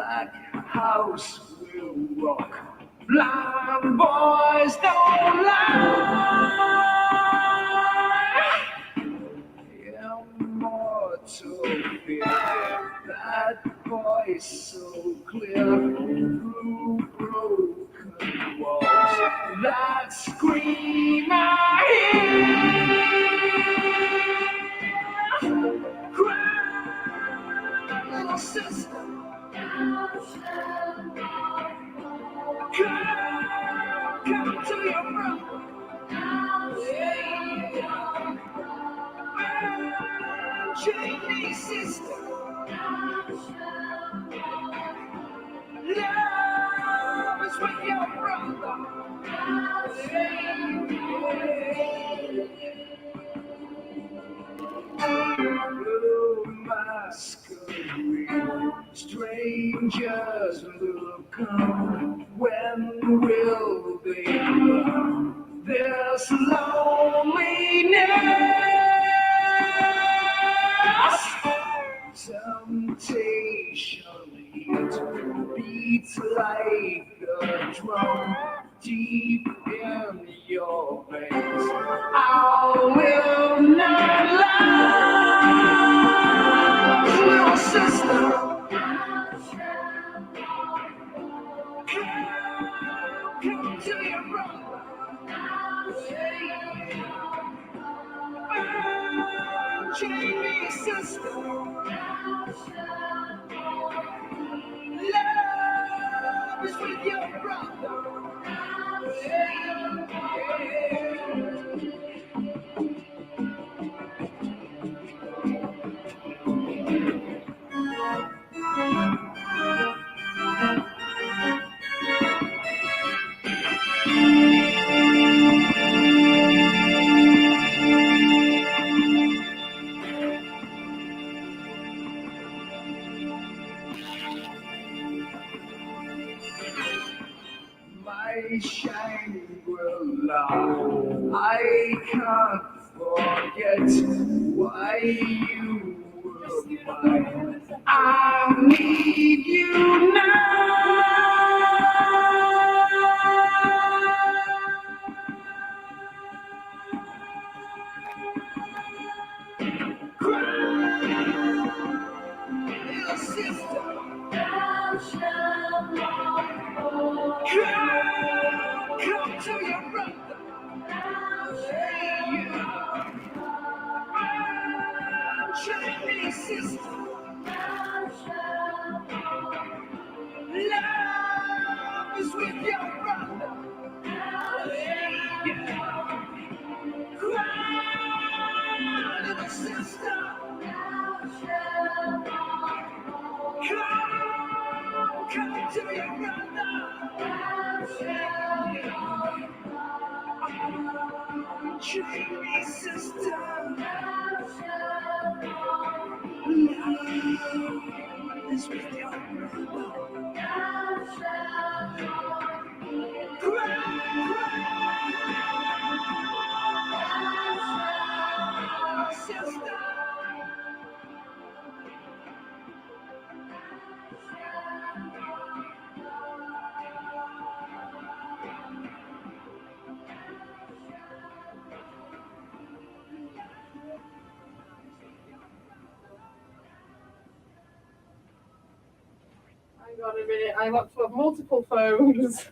black house will rock. Blind boys don't lie. Immortal fear, that voice so clear through broken walls. That scream I hear. Cry, little sister. Come to your brother. Jamie, sister. Love is with your brother. Blue masquerade, strangers will come. When will they run this loneliness? Temptation heat beats like a drum deep in your veins. I will not lie, little sister. Come to your brother. Jamie, sister. Love is with your brother. My Shangri-La, I can't forget why you were mine. I need you now. Cry, little sister. Come to your brother. Jamie, sister. Love is with your brother. Cry, little sister. Come to your brother. Jamie, sister. Love is with your brother. Cry, sister. Hang on a minute, I want to have multiple phones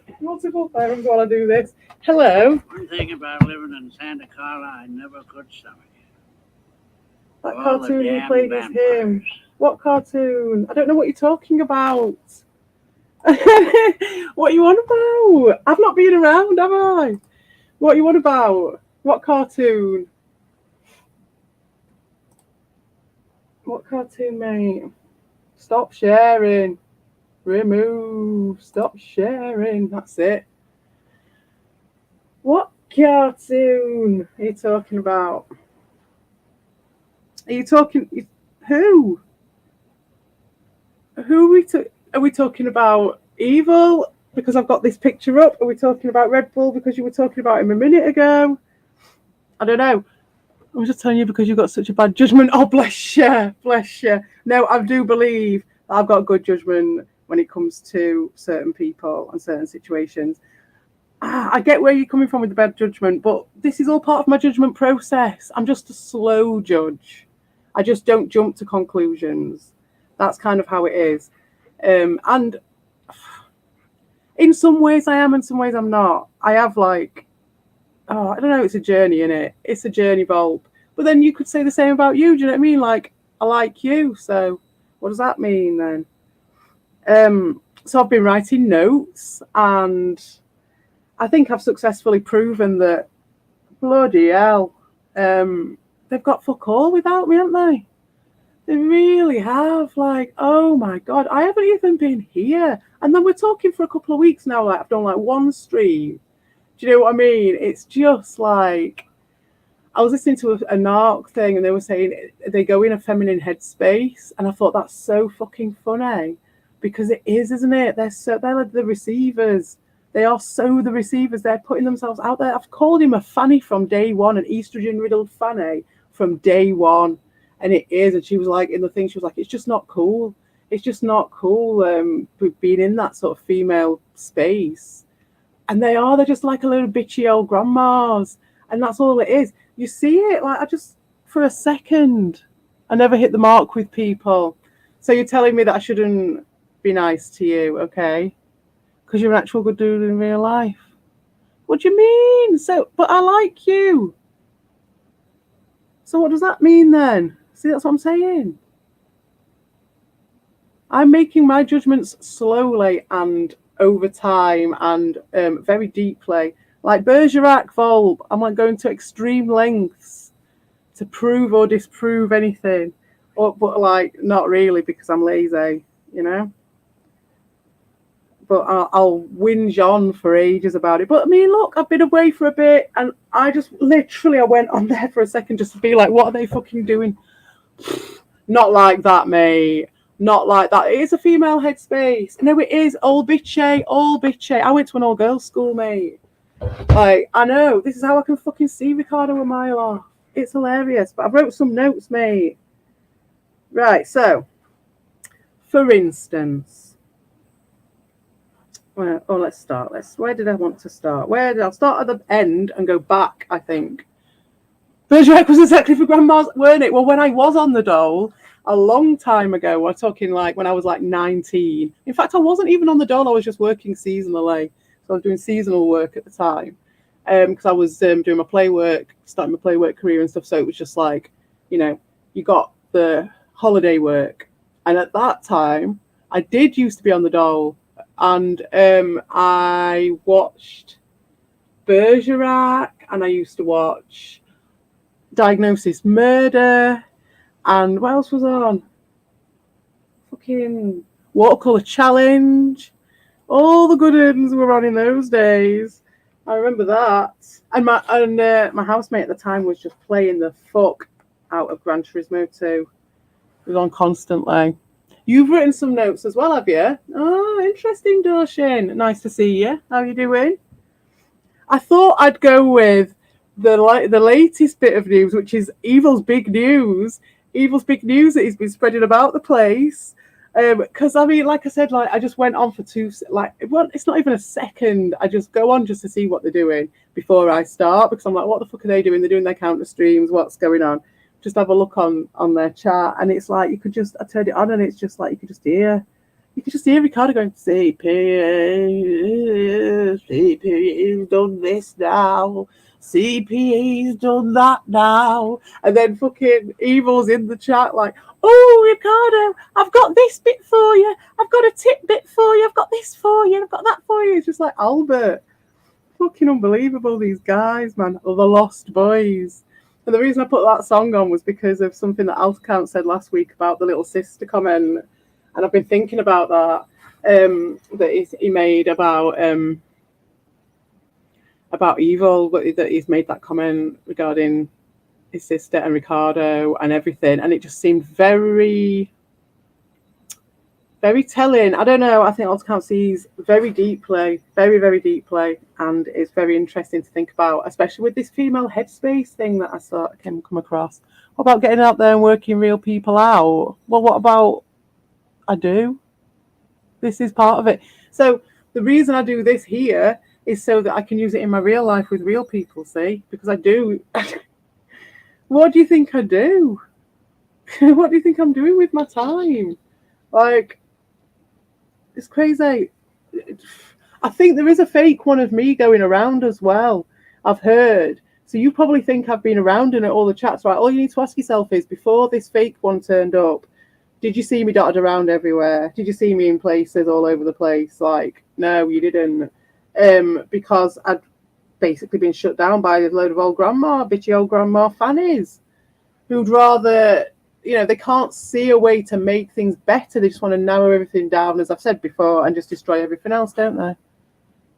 while I do this. Hello? One thing about living in Santa Clara, I never could stomach it. That All cartoon the you damn played is him. vampires. What cartoon? I don't know what you're talking about. What you on about? I've not been around, have I? What you on about? What cartoon? What cartoon, mate? Stop sharing. Remove. Stop sharing. That's it. What cartoon are you talking about? Are you talking... Who? Who are we talking about? Evil? Because I've got this picture up. Are we talking about Red Bull because you were talking about him a minute ago? I don't know. I'm just telling you because you've got such a bad judgment. Oh, bless you. Bless you. No, I do believe I've got good judgment. when it comes to certain people and certain situations. I get where you're coming from with the bad judgment, but this is all part of my judgment process. I'm just a slow judge. I just don't jump to conclusions. That's kind of how it is. And in some ways I am, in some ways I'm not. I have like, I don't know, it's a journey, innit? It's a journey, Volp. But then you could say the same about you, do you know what I mean? Like, I like you, so what does that mean then? So I've been writing notes, and I think I've successfully proven that, bloody hell, they've got fuck all without me, haven't they? They really have. Like, oh my God, I haven't even been here. And then we're talking for a couple of weeks now. Like, I've done like one stream. Do you know what I mean? It's just like, I was listening to a NARC thing, and they were saying they go in a feminine headspace. And I thought that's so fucking funny, because it is, isn't it? They're the receivers. They are so the receivers. They're putting themselves out there. I've called him a fanny from day one, an estrogen-riddled fanny from day one. And it is. And she was like, in the thing, she was like, it's just not cool. It's just not cool being in that sort of female space. And they're just like a little bitchy old grandmas. And that's all it is. You see it, like, I just, for a second, I never hit the mark with people. So you're telling me that I shouldn't be nice to you, okay? Because you're an actual good dude in real life. What do you mean? So, but I like you. So what does that mean then? See, that's what I'm saying. I'm making my judgments slowly and over time and very deeply. Like Bergerac, Volp, I'm like going to extreme lengths to prove or disprove anything. But like, not really, because I'm lazy, you know? But I'll whinge on for ages about it. But I mean, look, I've been away for a bit, and I just literally, I went on there for a second just to be like, what are they fucking doing? Not like that, mate. Not like that. It is a female headspace. No, it is. All bitchy, all bitchy. I went to an all-girls school, mate. Like, I know. This is how I can fucking see Ricardo a mile off. It's hilarious. But I wrote some notes, mate. Right, so, for instance, well, let's start. Where did I want to start? I'll start at the end and go back, I think. Bergerac was exactly for grandmas, weren't it? Well, when I was on the dole a long time ago, we're talking like when I was like 19. In fact, I wasn't even on the dole. I was just working seasonally. So I was doing seasonal work at the time because I was doing my play work, starting my play work career and stuff. So it was just like, you know, you got the holiday work. And at that time, I did used to be on the dole. And I watched Bergerac, and I used to watch Diagnosis Murder, and what else was on? Fucking Watercolor Challenge. All the good ones were on in those days. I remember that. And my housemate at the time was just playing the fuck out of Gran Turismo 2. It was on constantly. You've written some notes as well, have you? Oh, interesting, Darshan. Nice to see you. How are you doing? I thought I'd go with the latest bit of news, which is Evil's big news. Evil's big news that he's been spreading about the place. Because I mean, like I said, like I just went on for it's not even a second. I just go on just to see what they're doing before I start, because I'm like, what the fuck are they doing? They're doing their counter streams. What's going on? Just have a look on their chat, and it's like I turned it on, and it's just like you could just hear Ricardo going, CP's done this now, CP's done that now, and then fucking Evil's in the chat like, oh, Ricardo, I've got this bit for you, I've got a tip bit for you, I've got this for you, I've got that for you. It's just like, Albert, fucking unbelievable, these guys, man, the Lost Boys. And the reason I put that song on was because of something that Alcount said last week about the little sister comment. And I've been thinking about that, that he made about Evil, that he's made that comment regarding his sister and Ricardo and everything. And it just seemed very, very telling. I don't know. I think Alcount sees very deeply, very, very deeply. And it's very interesting to think about, especially with this female headspace thing that I come across. What about getting out there and working real people out? Well, what about I do? This is part of it. So the reason I do this here is so that I can use it in my real life with real people, see? Because I do. What do you think I do? What do you think I'm doing with my time? Like, it's crazy. I think there is a fake one of me going around as well. I've heard. So you probably think I've been around in all the chats, right? All you need to ask yourself is, before this fake one turned up, did you see me dotted around everywhere? Did you see me in places all over the place? Like, no, you didn't. Because I'd basically been shut down by a load of old grandma, bitchy old grandma fannies, who'd rather, they can't see a way to make things better. They just want to narrow everything down, as I've said before, and just destroy everything else, don't they?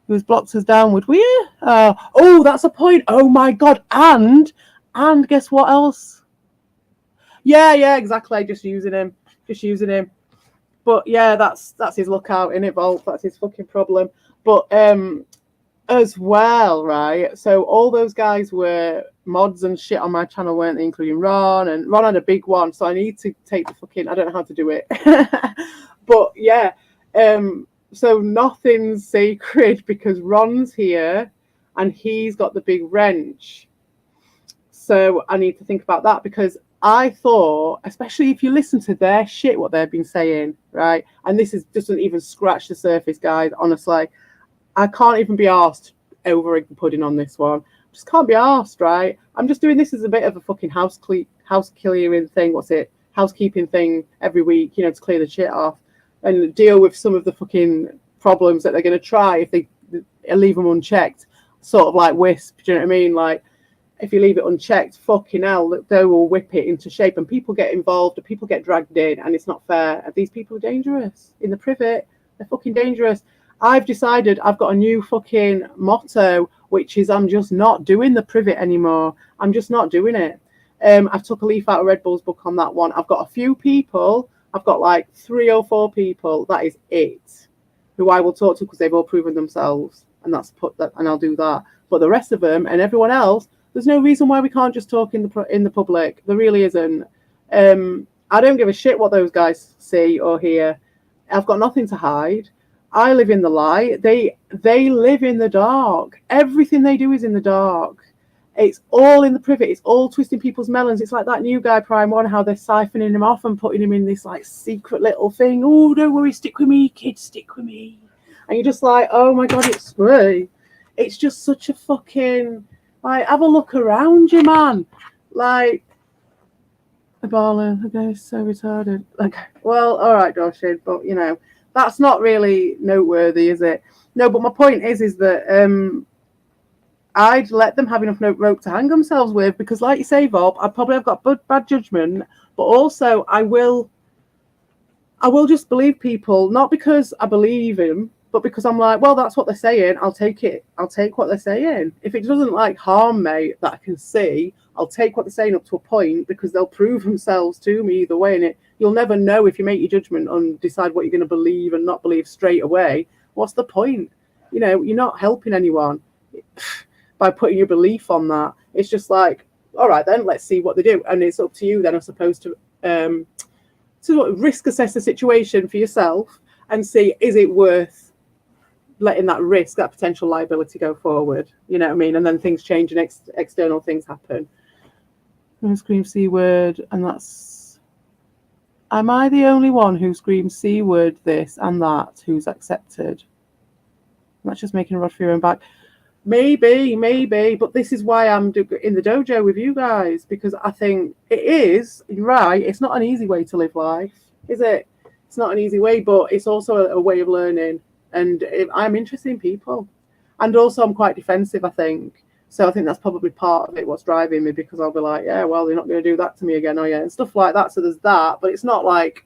Who's blocked us downward? We? Oh, that's a point. Oh my God. And guess what else? Yeah, exactly. Just using him. But yeah, that's his lookout in it, Volt. That's his fucking problem. But as well, right? So all those guys were mods and shit on my channel, weren't they? Including Ron, and Ron had a big one. So I need to take the fucking. I don't know how to do it. But yeah, so nothing's sacred because Ron's here, and he's got the big wrench. So I need to think about that, because I thought, especially if you listen to their shit, what they've been saying, right? And this doesn't even scratch the surface, guys. Honestly, I can't even be asked over egg pudding on this one. Just can't be asked, right? I'm just doing this as a bit of a fucking house clearing thing. Housekeeping thing every week, to clear the shit off and deal with some of the fucking problems that they're going to try if they leave them unchecked. Sort of like Wisp, do you know what I mean? Like, if you leave it unchecked, fucking hell, they will whip it into shape, and people get involved, and people get dragged in, and it's not fair. These people are dangerous in the privet. They're fucking dangerous. I've decided I've got a new fucking motto, which is I'm just not doing the privet anymore. I'm just not doing it. I've took a leaf out of Red Bull's book on that one. I've got a few people. I've got like 3 or 4 people. That is it. Who I will talk to because they've all proven themselves, and and I'll do that. But the rest of them and everyone else, there's no reason why we can't just talk in the public. There really isn't. I don't give a shit what those guys see or hear. I've got nothing to hide. I live in the light. They live in the dark. Everything they do is in the dark. It's all in the privet. It's all twisting people's melons. It's like that new guy, Prime One, how they're siphoning him off and putting him in this like secret little thing. Oh, don't worry, stick with me, kids, stick with me. And you're just like, oh my God, it's great. It's just such a fucking, like, have a look around you, man. Like, Barlow, okay, so retarded. Like, well, all right, Doshin, but that's not really noteworthy, is it? No, but my point is that I'd let them have enough rope to hang themselves with, because, like you say, Bob, I probably have got bad judgment, but also I will just believe people, not because I believe him, but because I'm like, well, that's what they're saying. I'll take it. I'll take what they're saying. If it doesn't like harm me that I can see, I'll take what they're saying up to a point, because they'll prove themselves to me either way. And you'll never know if you make your judgment and decide what you're going to believe and not believe straight away. What's the point? You're not helping anyone by putting your belief on that. It's just like, all right, then let's see what they do. And it's up to you then, I suppose, to risk assess the situation for yourself and see, is it worth letting that potential liability go forward? You know what I mean? And then things change and external things happen. I'm going to scream C word, and that's... Am I the only one who screams C word this and that who's accepted? That's just making a rod for your own back. Maybe, but this is why I'm in the dojo with you guys, because I think it is, right, it's not an easy way to live life, is it? It's not an easy way, but it's also a way of learning. And I'm interested in people. And also I'm quite defensive, I think. So I think that's probably part of it, what's driving me, because I'll be like, yeah, well, they're not going to do that to me again, are you? And stuff like that. So there's that, but it's not like,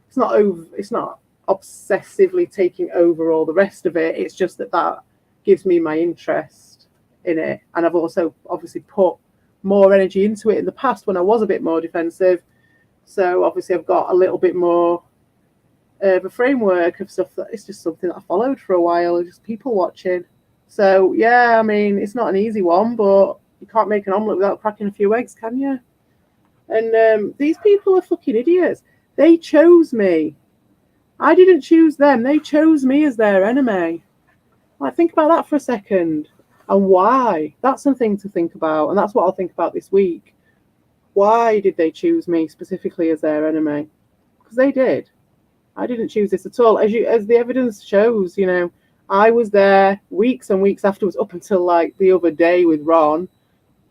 it's not obsessively taking over all the rest of it. It's just that gives me my interest in it. And I've also obviously put more energy into it in the past when I was a bit more defensive. So obviously I've got a little bit more of a framework of stuff that it's just something that I followed for a while, just people watching. So yeah, I mean, it's not an easy one, but you can't make an omelette without cracking a few eggs, can you? And these people are fucking idiots. They chose me. I didn't choose them. They chose me as their enemy. Like, think about that for a second. And why? That's something to think about. And that's what I'll think about this week. Why did they choose me specifically as their enemy? Because they did. I didn't choose this at all. As the evidence shows, I was there weeks and weeks afterwards, up until like the other day with Ron.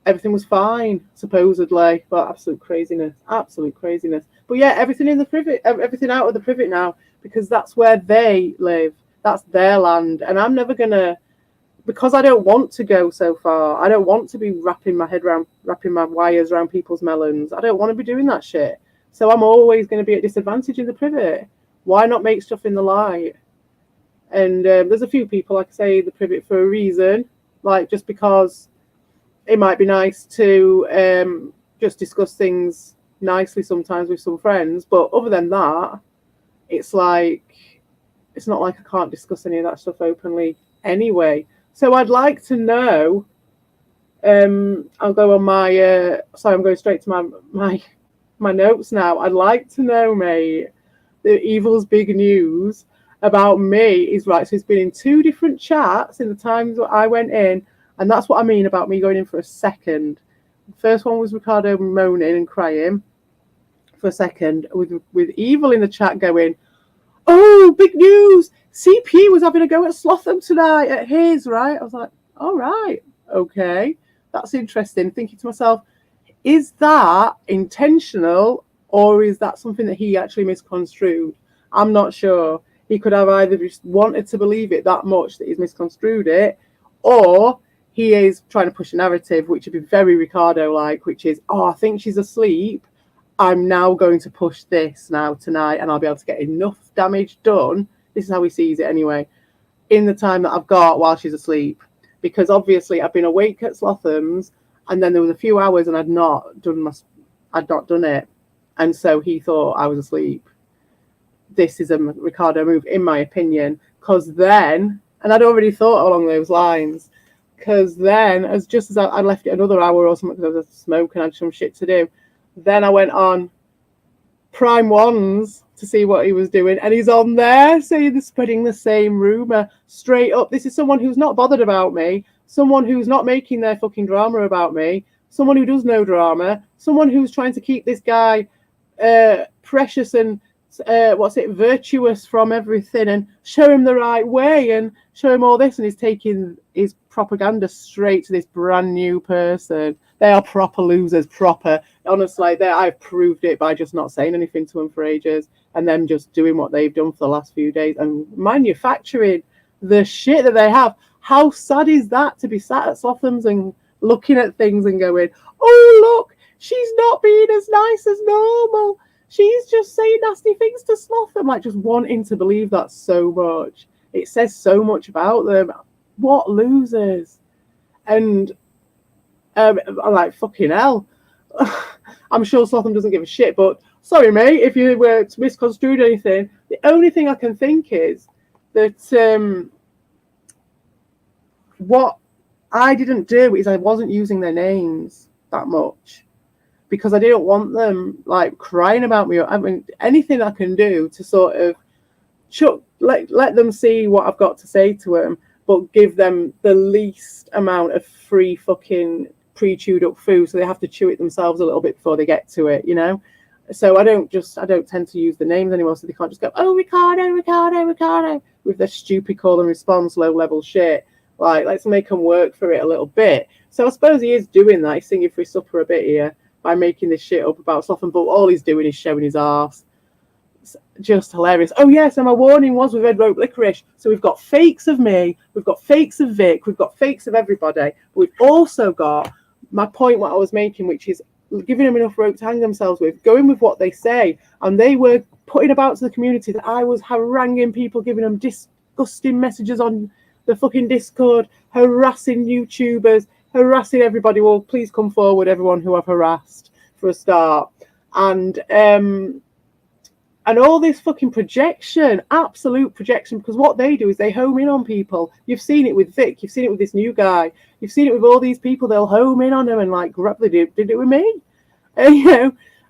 Everything was fine, supposedly, but absolute craziness. But yeah, everything in the privet, everything out of the privet now, because that's where they live. That's their land, and I'm never gonna, because I don't want to go so far. I don't want to be wrapping my wires around people's melons. I don't want to be doing that shit. So I'm always going to be at disadvantage in the privet. Why not make stuff in the light? And there's a few people, like I say, the privet for a reason, like just because it might be nice to just discuss things nicely sometimes with some friends. But other than that, it's not like I can't discuss any of that stuff openly anyway. So I'd like to know. I'll go on my. Sorry, I'm going straight to my notes now. I'd like to know, mate, the Evil's big news about me is right. So he's been in 2 different chats in the times that I went in, and that's what I mean about me going in for a second. The first one was Ricardo moaning and crying for a second, with Evil in the chat going, "Oh, big news! CP was having a go at Slotham tonight at his," right? I was like, all right, okay, that's interesting. Thinking to myself, is that intentional, or is that something that he actually misconstrued? I'm not sure. He could have either just wanted to believe it that much that he's misconstrued it, or he is trying to push a narrative, which would be very Ricardo-like, which is, oh, I think she's asleep. I'm now going to push this now tonight, and I'll be able to get enough damage done. This is how he sees it anyway, in the time that I've got while she's asleep. Because obviously I've been awake at Slotham's, and then there was a few hours and I'd not done it. And so he thought I was asleep. This is a Ricardo move, in my opinion, because then, and I'd already thought along those lines, because then, as I left it another hour or something because I was smoking, I had some shit to do, then I went on Prime Ones to see what he was doing, and he's on there saying they're spreading the same rumor straight up. This is someone who's not bothered about me, someone who's not making their fucking drama about me, someone who does no drama, someone who's trying to keep this guy precious and virtuous from everything, and show him the right way and show him all this, and he's taking his propaganda straight to this brand new person. They are proper losers, proper. Honestly, I've proved it by just not saying anything to them for ages, and them just doing what they've done for the last few days and manufacturing the shit that they have. How sad is that, to be sat at Slotham's and looking at things and going, oh, look, she's not being as nice as normal. She's just saying nasty things to Slotham. Like, just wanting to believe that so much. It says so much about them. What losers. And I'm like, fucking hell. I'm sure Slotham doesn't give a shit, but sorry, mate, if you were to misconstrue anything, the only thing I can think is that what I didn't do is I wasn't using their names that much, because I didn't want them like crying about me. I mean, anything I can do to sort of let them see what I've got to say to them, but give them the least amount of free fucking pre-chewed up food, so they have to chew it themselves a little bit before they get to it, So I don't tend to use the names anymore, so they can't just go, oh, Ricardo, with their stupid call and response, low level shit. Like, let's make them work for it a little bit. So I suppose he is doing that. He's singing free supper a bit here by making this shit up about Slotham, but all he's doing is showing his arse. It's just hilarious. Oh yeah, so my warning was with Red Rope Licorice. So we've got fakes of me, we've got fakes of Vic, we've got fakes of everybody, but we've also got my point, what I was making, which is giving them enough rope to hang themselves with, going with what they say. And they were putting about to the community that I was haranguing people, giving them disgusting messages on the fucking Discord, harassing YouTubers, harassing everybody. Well, please come forward, everyone who I've harassed, for a start. And all this fucking projection, absolute projection, because what they do is they home in on people. You've seen it with Vic, you've seen it with this new guy, you've seen it with all these people. They'll home in on them and like, they did it with me.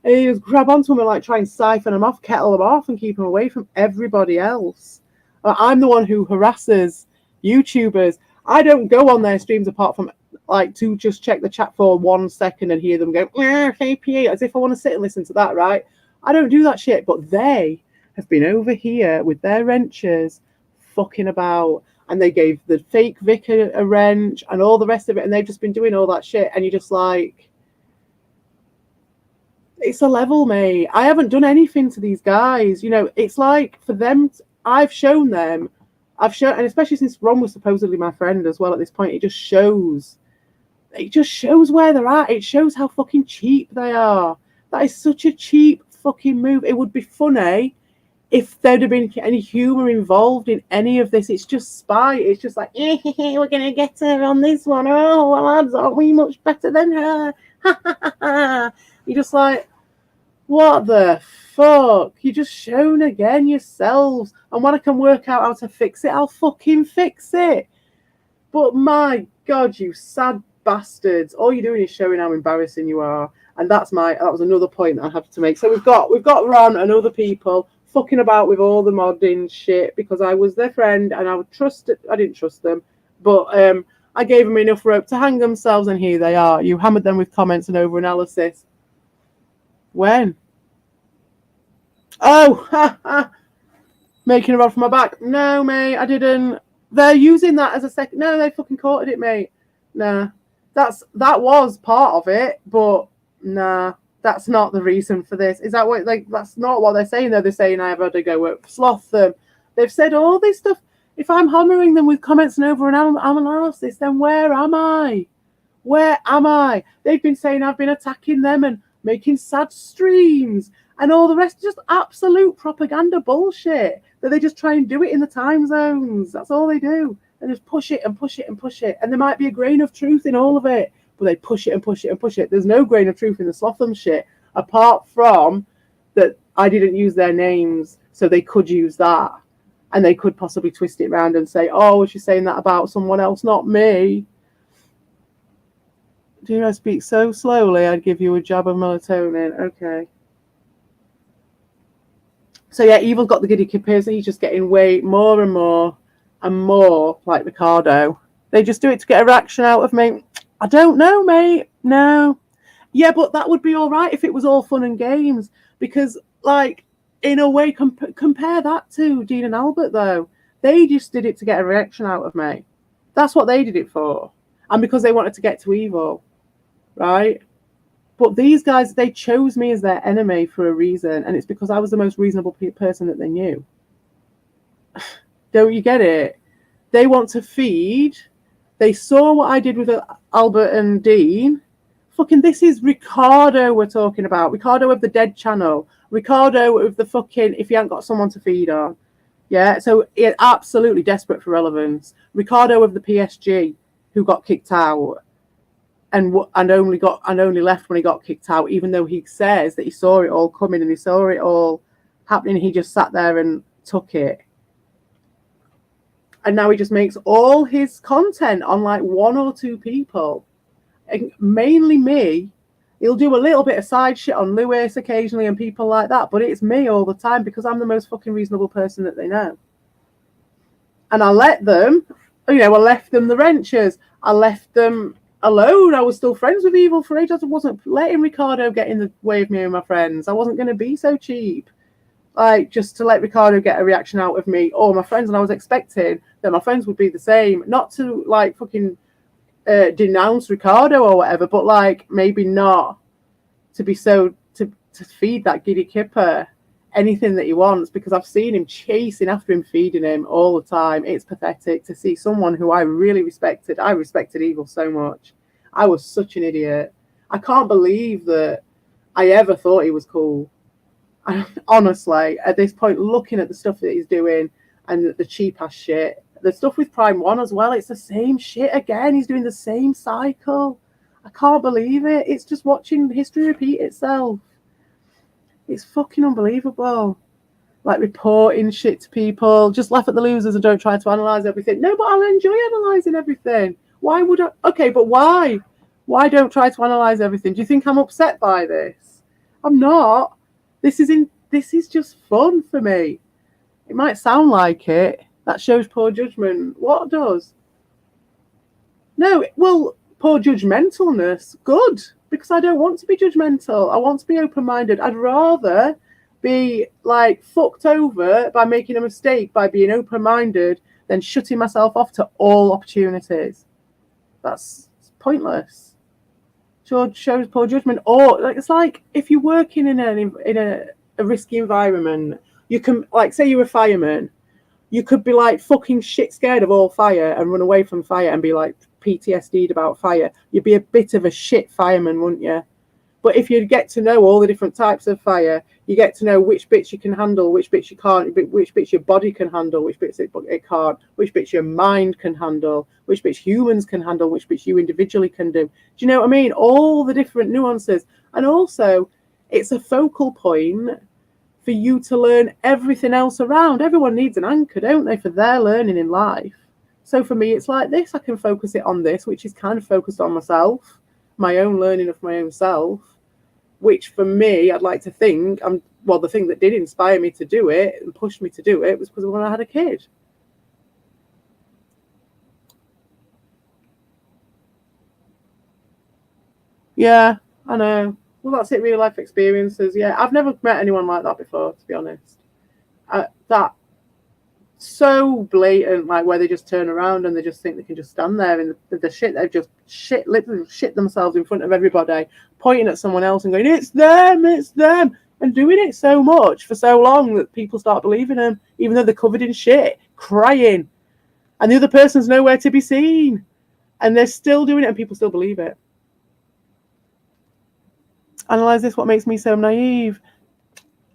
And he just grab onto them and like try and siphon them off, kettle them off, and keep them away from everybody else. I'm the one who harasses YouTubers. I don't go on their streams apart from like to just check the chat for 1 second and hear them go KPA as if I want to sit and listen to that, right? I don't do that shit, but they have been over here with their wrenches fucking about, and they gave the fake Vic a wrench and all the rest of it, and they've just been doing all that shit, and you're just like, it's a level, mate. I haven't done anything to these guys. You know, it's like for them, I've shown them, and especially since Ron was supposedly my friend as well at this point, it just shows where they're at. It shows how fucking cheap they are. That is such a cheap fucking move. It would be funny if there'd have been any humour involved in any of this. It's just spite. It's just like, we're going to get her on this one. Oh, well, lads, aren't we much better than her? You're just like, what the fuck? You're just shown again yourselves. And when I can work out how to fix it, I'll fucking fix it. But my God, you sad bastards. All you're doing is showing how embarrassing you are. And that was another point that I have to make. So we've got Ron and other people fucking about with all the modding shit because I was their friend and I didn't trust them. But I gave them enough rope to hang themselves, and here they are. You hammered them with comments and over analysis. When? Oh, making a rod for my back. No, mate, I didn't. They're using that as a second. No, they fucking caught it, mate. Nah, that was part of it, but nah, that's not the reason for this. Is that what, like, that's not what they're saying, though. They're saying I have had to go sloth them. They've said all this stuff. If I'm hammering them with comments and over analysis, then where am I? Where am I? They've been saying I've been attacking them and making sad streams and all the rest, just absolute propaganda bullshit that they just try and do it in the time zones. That's all they do. They just push it and push it and push it. And there might be a grain of truth in all of it, but they push it and push it and push it. There's no grain of truth in the Slotham shit, apart from that I didn't use their names, so they could use that. And they could possibly twist it around and say, oh, she's saying that about someone else, not me. Do I speak so slowly? I'd give you a jab of melatonin. Okay. So yeah, Evil got the giddy kippers. He's just getting way more and more and more like Ricardo. They just do it to get a reaction out of me. I don't know, mate. No. Yeah, but that would be all right if it was all fun and games. Because, like, in a way, compare that to Dean and Albert, though. They just did it to get a reaction out of me. That's what they did it for. And because they wanted to get to Evil. Right? But these guys, they chose me as their enemy for a reason, and it's because I was the most reasonable person that they knew. Don't you get it? They want to feed. They saw what I did with Albert and Dean. Fucking, this is Ricardo we're talking about. Ricardo of the Dead channel. Ricardo of the fucking, if you haven't got someone to feed on. Yeah, so it's absolutely desperate for relevance. Ricardo of the PSG, who got kicked out. And only left when he got kicked out, even though he says that he saw it all coming and he saw it all happening. He just sat there and took it. And now he just makes all his content on like 1 or 2 people, and mainly me. He'll do a little bit of side shit on Lewis occasionally and people like that, but it's me all the time because I'm the most fucking reasonable person that they know. And I let them, I left them the wrenches. I left them alone. I was still friends with Evil for ages. I wasn't letting Ricardo get in the way of me and my friends. I wasn't going to be so cheap, like, just to let Ricardo get a reaction out of me or my friends. And I was expecting that my friends would be the same, not to like fucking denounce Ricardo or whatever, but like maybe not to be so to feed that giddy kipper anything that he wants, because I've seen him chasing after him, feeding him all the time. It's pathetic to see someone who I really respected. I respected Evil so much. I was such an idiot. I can't believe that I ever thought he was cool. Honestly, at this point, looking at the stuff that he's doing and the cheap ass shit, the stuff with Prime 1 as well, it's the same shit again. He's doing the same cycle. I can't believe it. It's just watching history repeat itself. It's fucking unbelievable. Like, reporting shit to people. Just laugh at the losers and don't try to analyse everything. No, but I'll enjoy analysing everything. Why would I? Okay, but why? Why don't try to analyse everything? Do you think I'm upset by this? I'm not. This is just fun for me. It might sound like it. That shows poor judgment. What does? No, well, poor judgmentalness. Good, because I don't want to be judgmental. I want to be open-minded. I'd rather be like fucked over by making a mistake by being open-minded than shutting myself off to all opportunities. That's pointless. Shows poor judgment. Or like it's like if you're working in a risky environment, you can like say you're a fireman, you could be like fucking shit scared of all fire and run away from fire and be like PTSD'd about fire. You'd be a bit of a shit fireman, wouldn't you? But if you get to know all the different types of fire, you get to know which bits you can handle, which bits you can't, which bits your body can handle, which bits it can't, which bits your mind can handle, which bits humans can handle, which bits you individually can do. Do you know what I mean? All the different nuances. And also, it's a focal point for you to learn everything else around. Everyone needs an anchor, don't they, for their learning in life. So for me, it's like this. I can focus it on this, which is kind of focused on myself, my own learning of my own self, which for me, I'd like to think, the thing that did inspire me to do it and pushed me to do it was because when I had a kid. Yeah, I know. Well, that's it, real life experiences. Yeah, I've never met anyone like that before, to be honest. That so blatant, like where they just turn around and they just think they can just stand there in the shit. They've just literally shit themselves in front of everybody, pointing at someone else and going, it's them, and doing it so much for so long that people start believing them, even though they're covered in shit, crying, and the other person's nowhere to be seen, and they're still doing it, and people still believe it. Analyze this. What makes me so naive?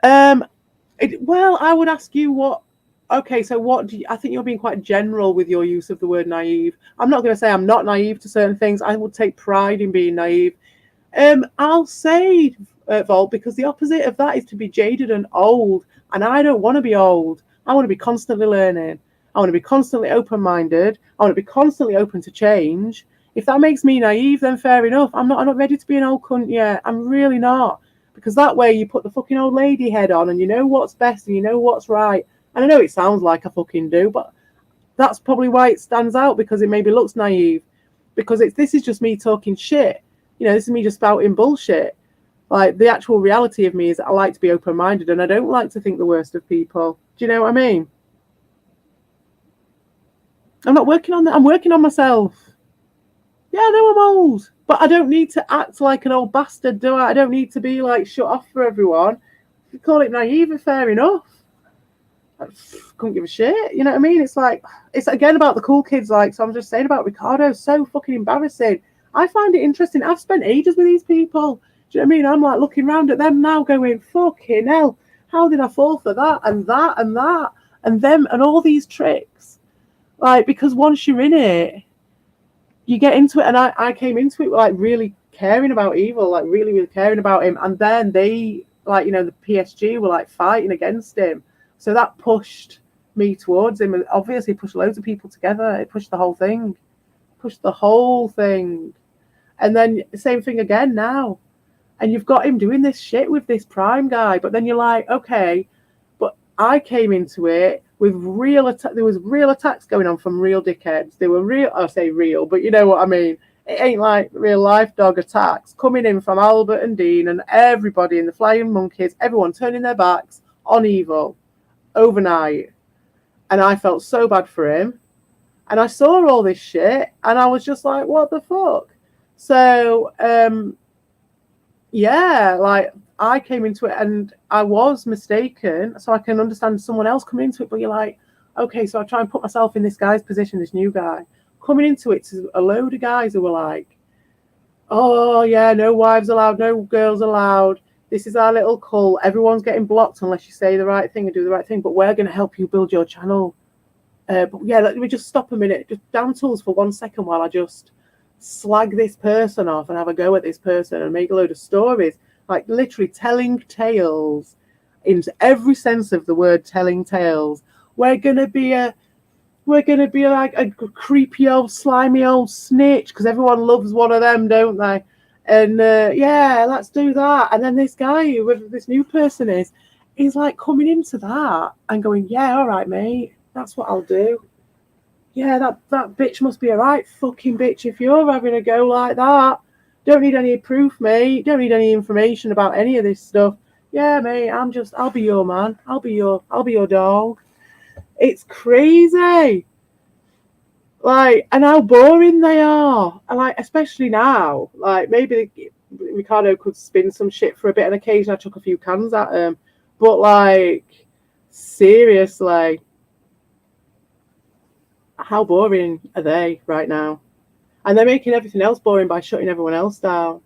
Well, I would ask you what. Okay, so what do you, I think you're being quite general with your use of the word naive. I'm not going to say I'm not naive to certain things. I would take pride in being naive. I'll say Volt, because the opposite of that is to be jaded and old, and I don't want to be old. I want to be constantly learning. I want to be constantly open-minded. I want to be constantly open to change. If that makes me naive, then fair enough. I'm not ready to be an old cunt yet. I'm really not, because that way you put the fucking old lady head on, and you know what's best and you know what's right. And I know it sounds like I fucking do, but that's probably why it stands out, because it maybe looks naive, because this is just me talking shit. You know, this is me just spouting bullshit. Like, the actual reality of me is I like to be open-minded, and I don't like to think the worst of people. Do you know what I mean? I'm not working on that. I'm working on myself. Yeah, I know I'm old, but I don't need to act like an old bastard, do I? I don't need to be, like, shut off for everyone. If you call it naive, fair enough. I couldn't give a shit. You know what I mean? It's like, it's again about the cool kids. Like, so I'm just saying about Ricardo, so fucking embarrassing. I find it interesting. I've spent ages with these people. Do you know what I mean? I'm like looking around at them now going, fucking hell, how did I fall for that and that and that and them and all these tricks? Like, because once you're in it, you get into it. And I came into it like really caring about Evil, like really, really caring about him. And then they, like, you know, the PSG were like fighting against him. So that pushed me towards him, and obviously pushed loads of people together. It pushed the whole thing. And then the same thing again now. And you've got him doing this shit with this Prime guy. But then you're like, okay, but I came into it with there was real attacks going on from real dickheads. They were real, I say real, but you know what I mean. It ain't like real life dog attacks coming in from Albert and Dean and everybody in the Flying Monkeys, everyone turning their backs on Evil overnight. And I felt so bad for him, and I saw all this shit and I was just like, what the fuck? So yeah, like I came into it and I was mistaken, so I can understand someone else coming into it. But you're like, okay, so I try and put myself in this guy's position, this new guy coming into it, to a load of guys who were like, oh yeah, no wives allowed, no girls allowed, this is our little cult. Everyone's getting blocked unless you say the right thing and do the right thing. But we're going to help you build your channel. But yeah, let me just stop a minute. Just down tools for 1 second while I just slag this person off and have a go at this person and make a load of stories. Like literally telling tales into every sense of the word, telling tales. We're going to be like a creepy old, slimy old snitch, because everyone loves one of them, don't they? And yeah, let's do that. And then this guy, whoever this new person is, he's like coming into that and going, yeah, all right, mate, that's what I'll do. Yeah, that bitch must be a right fucking bitch if you're having a go like that. Don't need any proof, mate. Don't need any information about any of this stuff. Yeah, mate, I'll be your man. I'll be your dog. It's crazy. Like, and how boring they are. And like, especially now. Like, maybe Ricardo could spin some shit for a bit, and occasionally I chuck a few cans at him. But like, seriously, how boring are they right now? And they're making everything else boring by shutting everyone else down.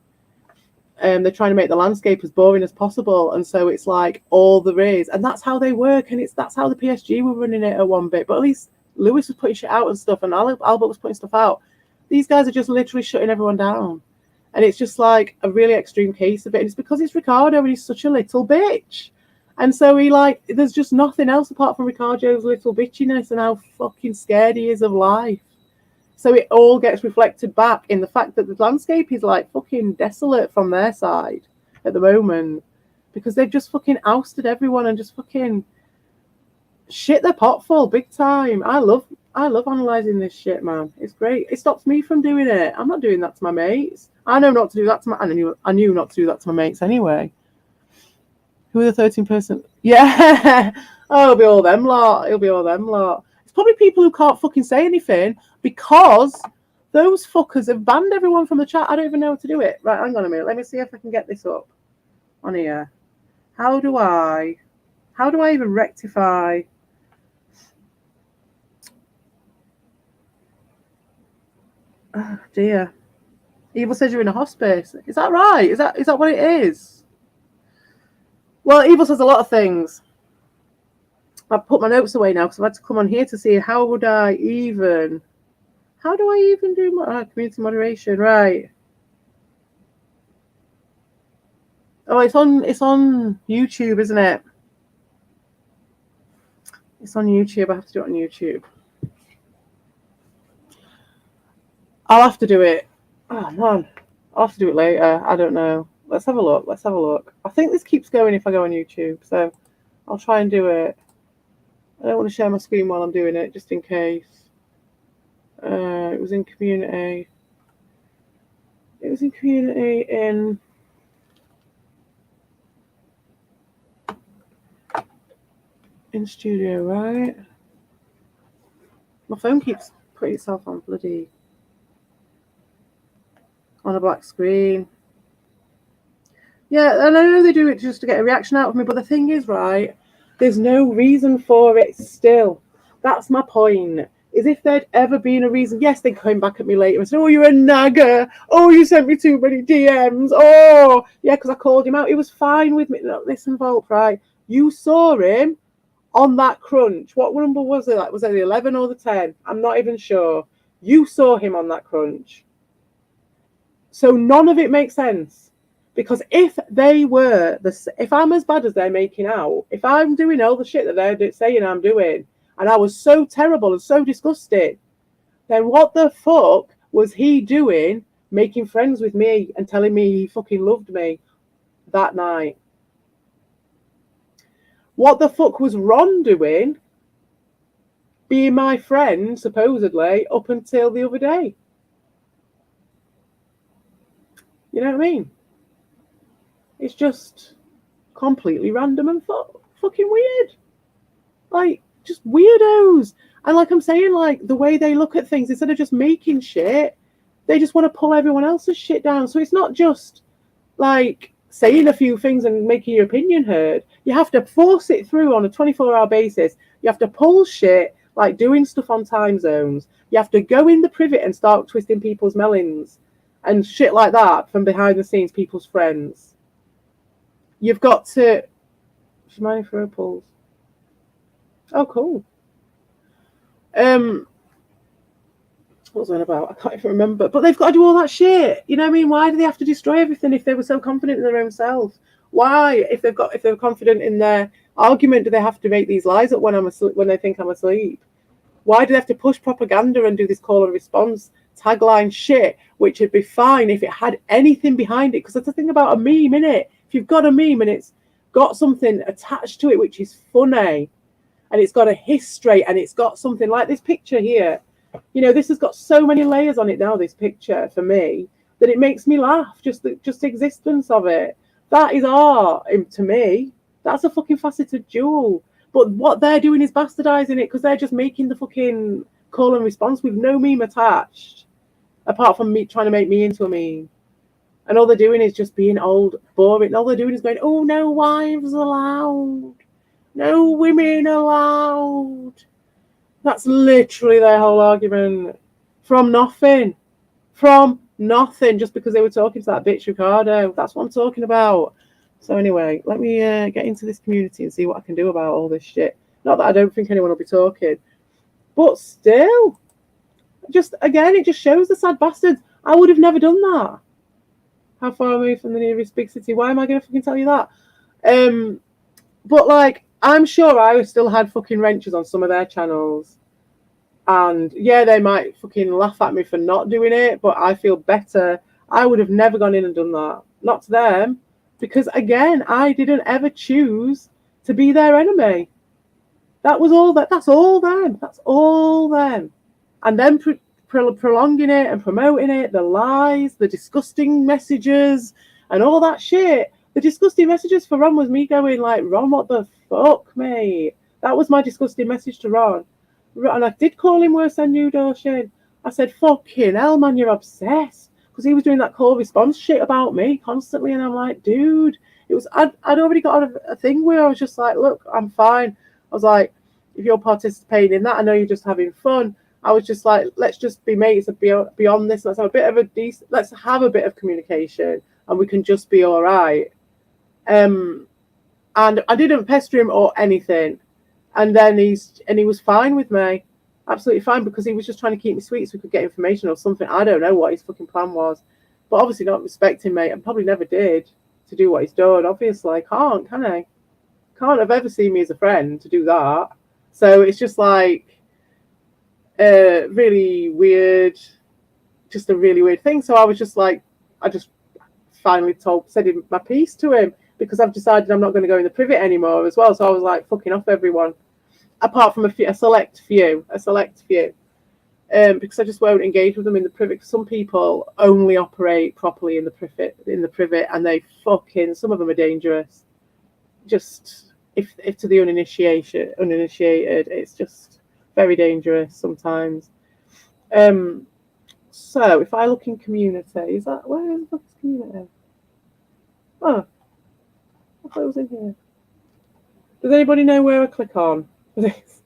They're trying to make the landscape as boring as possible, and so it's like all there is, and that's how they work, and that's how the PSG were running it at one bit. But at least Lewis was putting shit out and stuff, and Albert was putting stuff out. These guys are just literally shutting everyone down, and it's just like a really extreme case of it. And it's because it's Ricardo, and he's such a little bitch, and so there's just nothing else apart from Ricardo's little bitchiness and how fucking scared he is of life. So it all gets reflected back in the fact that the landscape is like fucking desolate from their side at the moment, because they've just fucking ousted everyone and just fucking shit their pot full big time. I love analysing this shit, man. It's great. It stops me from doing it. I'm not doing that to my mates. I know not to do that to I knew not to do that to my mates anyway. Who are the 13 person? Yeah. Oh, it'll be all them lot. It's probably people who can't fucking say anything because those fuckers have banned everyone from the chat. I don't even know how to do it. Right, hang on a minute. Let me see if I can get this up on here. How do I even rectify? Oh dear. Evil says you're in a hospice. Is that right? Is that what it is? Well, Evil says a lot of things. I've put my notes away now because I've had to come on here to see how do I even do community moderation, right? Oh, it's on YouTube, isn't it? It's on YouTube. I have to do it on YouTube. I'll have to do it. Oh man, I'll have to do it later. I don't know. Let's have a look. I think this keeps going if I go on YouTube, so I'll try and do it. I don't want to share my screen while I'm doing it, just in case. It was in community. In studio, right? My phone keeps putting itself on a black screen. Yeah, and I know they do it just to get a reaction out of me, but the thing is, right, there's no reason for it still. That's my point. Is if there'd ever been a reason, yes, they came back at me later and said, oh, you're a nagger. Oh, you sent me too many DMs. Oh, yeah, because I called him out. It was fine with me. No, listen, Volt, right? You saw him on that crunch. What number was it? Was it the 11 or the 10? I'm not even sure. You saw him on that crunch. So none of it makes sense. Because if I'm as bad as they're making out, if I'm doing all the shit that they're saying I'm doing, and I was so terrible and so disgusting, then what the fuck was he doing making friends with me and telling me he fucking loved me that night? What the fuck was Ron doing being my friend, supposedly, up until the other day? You know what I mean? It's just completely random and fucking weird. Like, just weirdos. And like I'm saying, like, the way they look at things, instead of just making shit, they just want to pull everyone else's shit down. So it's not just like saying a few things and making your opinion heard. You have to force it through on a 24-hour basis. You have to pull shit, like doing stuff on time zones. You have to go in the privet and start twisting people's melons and shit like that from behind the scenes, people's friends. You've got to... She's mining for opals. Oh, cool. What was that about? I can't even remember. But they've got to do all that shit. You know what I mean? Why do they have to destroy everything if they were so confident in their own self? Why, if they're confident in their argument, do they have to make these lies up when I'm asleep, when they think I'm asleep? Why do they have to push propaganda and do this call and response tagline shit, which would be fine if it had anything behind it. Because that's the thing about a meme, innit? If you've got a meme and it's got something attached to it which is funny, and it's got a history, and it's got something like this picture here. You know, this has got so many layers on it now, this picture, for me, that it makes me laugh, just the existence of it. That is art to me. That's a fucking faceted jewel. But what they're doing is bastardizing it, because they're just making the fucking call and response with no meme attached, apart from me trying to make me into a meme. And all they're doing is just being old, boring. And all they're doing is going, oh, no wives allowed. No women allowed. That's literally their whole argument. From nothing. From nothing. Just because they were talking to that bitch Ricardo. That's what I'm talking about. So anyway, let me get into this community and see what I can do about all this shit. Not that I don't think anyone will be talking. But still. Just, again, it just shows the sad bastards. I would have never done that. How far away from the nearest big city? Why am I going to fucking tell you that? But, like, I'm sure I still had fucking wrenches on some of their channels. And, yeah, they might fucking laugh at me for not doing it, but I feel better. I would have never gone in and done that. Not to them. Because, again, I didn't ever choose to be their enemy. That was all that. That's all them. That's all them. And then prolonging it and promoting it, the lies, the disgusting messages, and all that shit. The disgusting messages for Ron was me going like, Ron, what the fuck, mate? That was my disgusting message to Ron. And I did call him worse than you, Dorshin. I said, fucking hell, man, you're obsessed. Because he was doing that call response shit about me constantly. And I'm like, dude, I'd already got a thing where I was just like, look, I'm fine. I was like, if you're participating in that, I know you're just having fun. I was just like, let's just be mates beyond this. Let's have a bit of communication, and we can just be all right. And I didn't pester him or anything. And then he was fine with me, absolutely fine, because he was just trying to keep me sweet so we could get information or something. I don't know what his fucking plan was, but obviously not respecting me, and probably never did to do what he's done. Obviously, can he? Can't have ever seen me as a friend to do that. So it's just like really weird, just a really weird thing. So I was just like, I just finally said my piece to him, because I've decided I'm not going to go in the privet anymore as well. So I was like, fucking off everyone, apart from a select few, because I just won't engage with them in the privet. Some people only operate properly in the privet, and some of them are dangerous. Just if to the uninitiated, it's just very dangerous sometimes. So if I look in community, is that where is the community? Oh, I thought it was in here. Does anybody know where I click on this?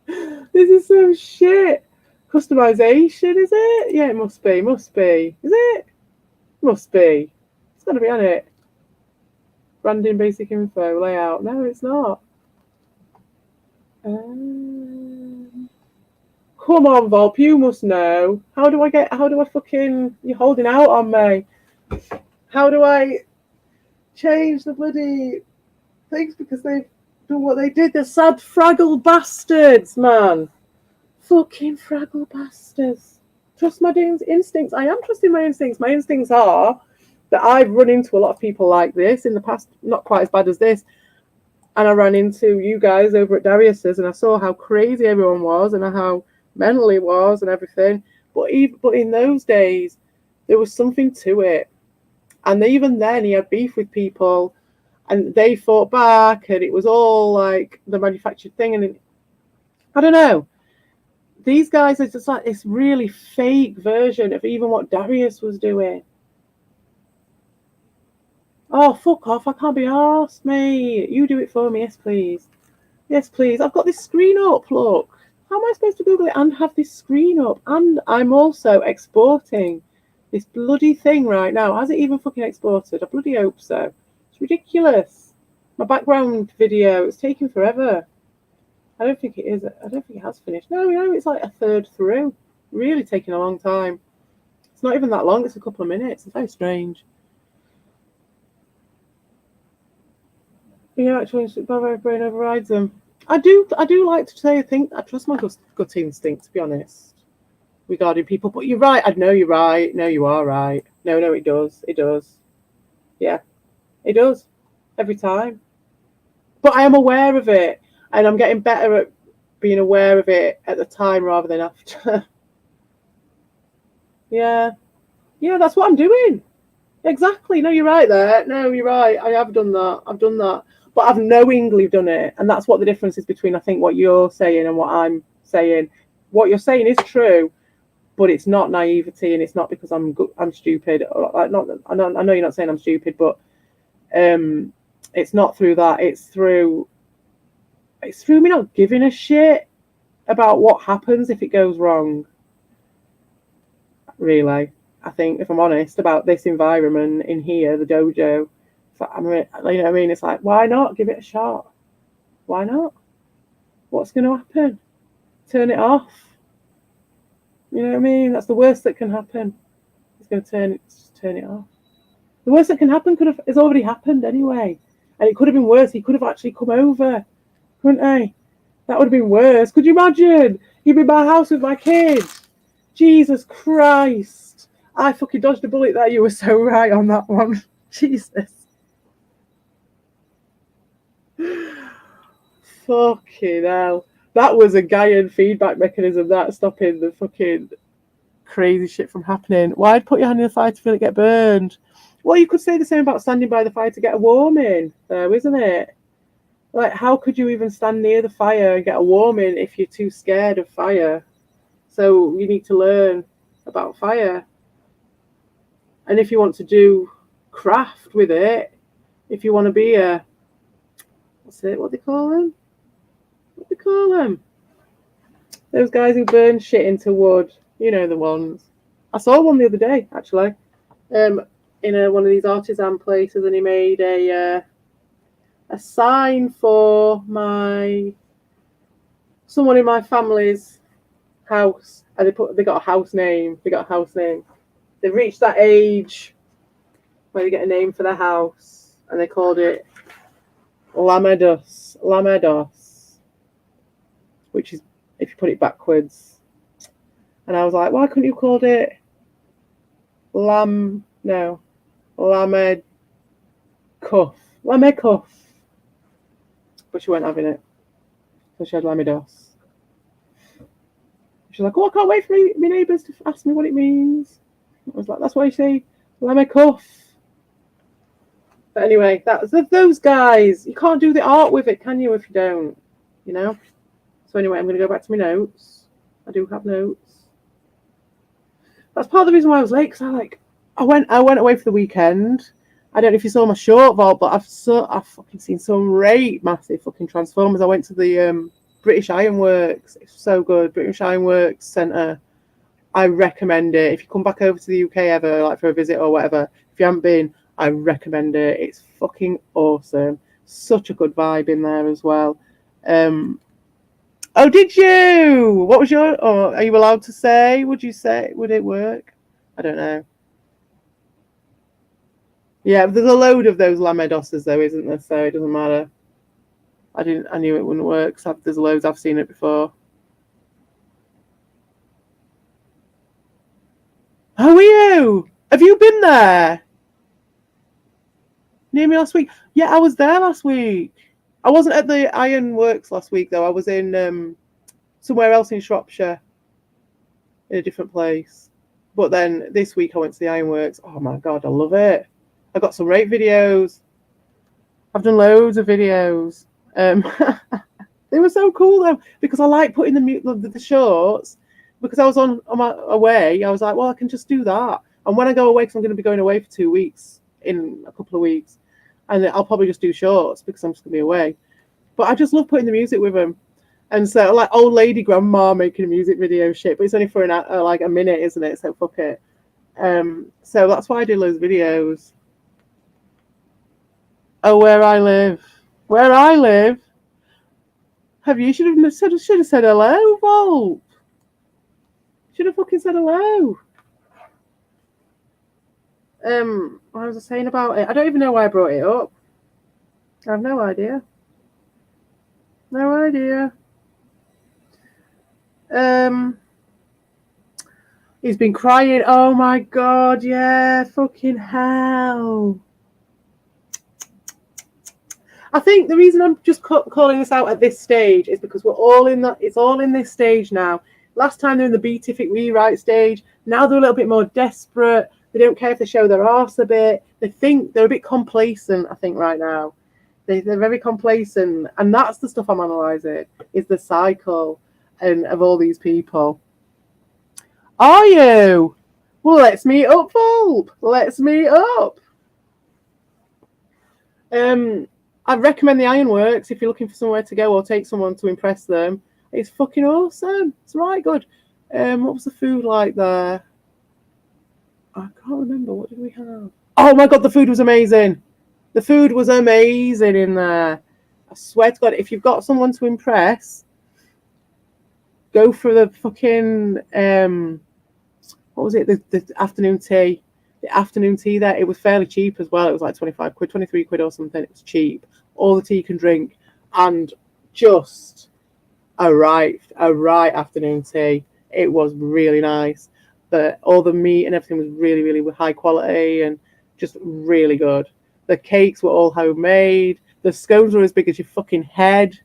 This is some shit. Customization, is it? Yeah, it must be. Is it? Must be. It's got to be on it. Branding, basic info, layout. No, it's not. Come on, Volp, you must know. How do I fucking... You're holding out on me. How do I change the bloody things, because they've done what they did? The sad Fraggle bastards, man. Fucking Fraggle bastards. Trust my instincts. I am trusting my instincts. My instincts are that I've run into a lot of people like this in the past, not quite as bad as this. And I ran into you guys over at Darius's, and I saw how crazy everyone was and how mental it was and everything. But in those days, there was something to it. And even then, he had beef with people, and they fought back, and it was all like the manufactured thing. And I don't know. These guys are just like this really fake version of even what Darius was doing. Oh, fuck off. I can't be arsed, mate. You do it for me. Yes, please. Yes, please. I've got this screen up, look. How am I supposed to Google it and have this screen up? And I'm also exporting this bloody thing right now. Has it even fucking exported? I bloody hope so. It's ridiculous. My background video is taking forever. I don't think it is. I don't think it has finished. No, it's like a third through. Really taking a long time. It's not even that long. It's a couple of minutes. It's very strange. Yeah, actually, my brain overrides them. I do like to say I trust my gut instinct, to be honest. regarding people. But you're right. I know you're right. No, you are right. No, it does. It does. Yeah, it does. Every time. But I am aware of it, and I'm getting better at being aware of it at the time rather than after. Yeah. Yeah, that's what I'm doing. Exactly. No, you're right there. No, you're right. I have done that. I've done that. But I've knowingly done it. And that's what the difference is between, I think, what you're saying and what I'm saying. What you're saying is true, but it's not naivety, and it's not because I'm stupid. I know you're not saying I'm stupid, but it's not through that. It's through me not giving a shit about what happens if it goes wrong. Really, I think, if I'm honest about this environment in here, the dojo, you know what I mean? It's like, why not give it a shot? Why not? What's going to happen? Turn it off. You know what I mean? That's the worst that can happen. It's going to turn it off. The worst that can happen has already happened anyway, and it could have been worse. He could have actually come over, couldn't he? That would have been worse. Could you imagine? He'd be in my house with my kids. Jesus Christ. I fucking dodged a bullet there. You were so right on that one. Jesus. Fucking hell. That was a Gaian feedback mechanism, that stopping the fucking crazy shit from happening. Why'd put your hand in the fire to feel it get burned? Well, you could say the same about standing by the fire to get a warm in, though, isn't it? Like, how could you even stand near the fire and get a warm in if you're too scared of fire? So you need to learn about fire. And if you want to do craft with it, if you want to be a, what they call them? What do they call them? Those guys who burn shit into wood. You know the ones. I saw one the other day, actually, in one of these artisan places, and he made a sign for someone in my family's house, and they got a house name. They reached that age where they get a name for their house, and they called it Lamedos, which is, if you put it backwards. And I was like, why couldn't you called it Lamed Cuff? But she weren't having it. So she had Lamedos. She's like, oh, I can't wait for my neighbours to ask me what it means. I was like, that's why you say Cuff. But anyway, that's those guys. You can't do the art with it, can you, if you don't? You know? So anyway, I'm going to go back to my notes. I do have notes. That's part of the reason why I was late, because I went away for the weekend. I don't know if you saw my short vault, but I've fucking seen some massive fucking Transformers. I went to the British Ironworks. It's so good. British Ironworks Centre. I recommend it. If you come back over to the UK ever, like for a visit or whatever, if you haven't been, I recommend it. It's fucking awesome. Such a good vibe in there as well. Oh, did you? What was your? Oh, are you allowed to say? Would it work? I don't know. Yeah, there's a load of those Lamedoses though, isn't there? So it doesn't matter. I knew it wouldn't work. So there's loads. I've seen it before. How are you? Have you been there? Near me last week? Yeah, I was there last week. I wasn't at the Ironworks last week though. I was in somewhere else in Shropshire, in a different place. But then this week I went to the Ironworks. Oh my god, I love it. I got some great videos. I've done loads of videos. They were so cool though, because I like putting the shorts. Because I was on my away, I was like, well, I can just do that. And when I go away, because I'm going to be going away for 2 weeks in a couple of weeks, and I'll probably just do shorts because I'm just going to be away. But I just love putting the music with them. And so, like, old lady grandma making a music video shit, but it's only for like a minute, isn't it? So fuck it. So that's why I do those videos. Oh, where I live. Have you should have said hello, Volt. Should have fucking said hello. What was I saying about it? I don't even know why I brought it up. I have no idea. He's been crying. Oh my God, yeah, fucking hell. I think the reason I'm just calling this out at this stage is because we're all in that. It's all in this stage now. Last time they're in the beatific rewrite stage. Now they're a little bit more desperate. They don't care if they show their arse a bit. They think they're a bit complacent. I think right now they're very complacent, and that's the stuff I'm analysing. Is the cycle and of all these people. Are you? Well, let's meet up, Volp. Let's meet up. I recommend the Ironworks if you're looking for somewhere to go or take someone to impress them. It's fucking awesome. It's right good. What was the food like there? I can't remember. What did we have? Oh my God, the food was amazing. The food was amazing in there. I swear to God, if you've got someone to impress, go for the fucking what was it? The afternoon tea. The afternoon tea there, it was fairly cheap as well. It was like 25 quid, 23 quid or something. It was cheap. All the tea you can drink, and just a right afternoon tea. It was really nice. But all the meat and everything was really, really high quality and just really good. The cakes were all homemade. The scones were as big as your fucking head.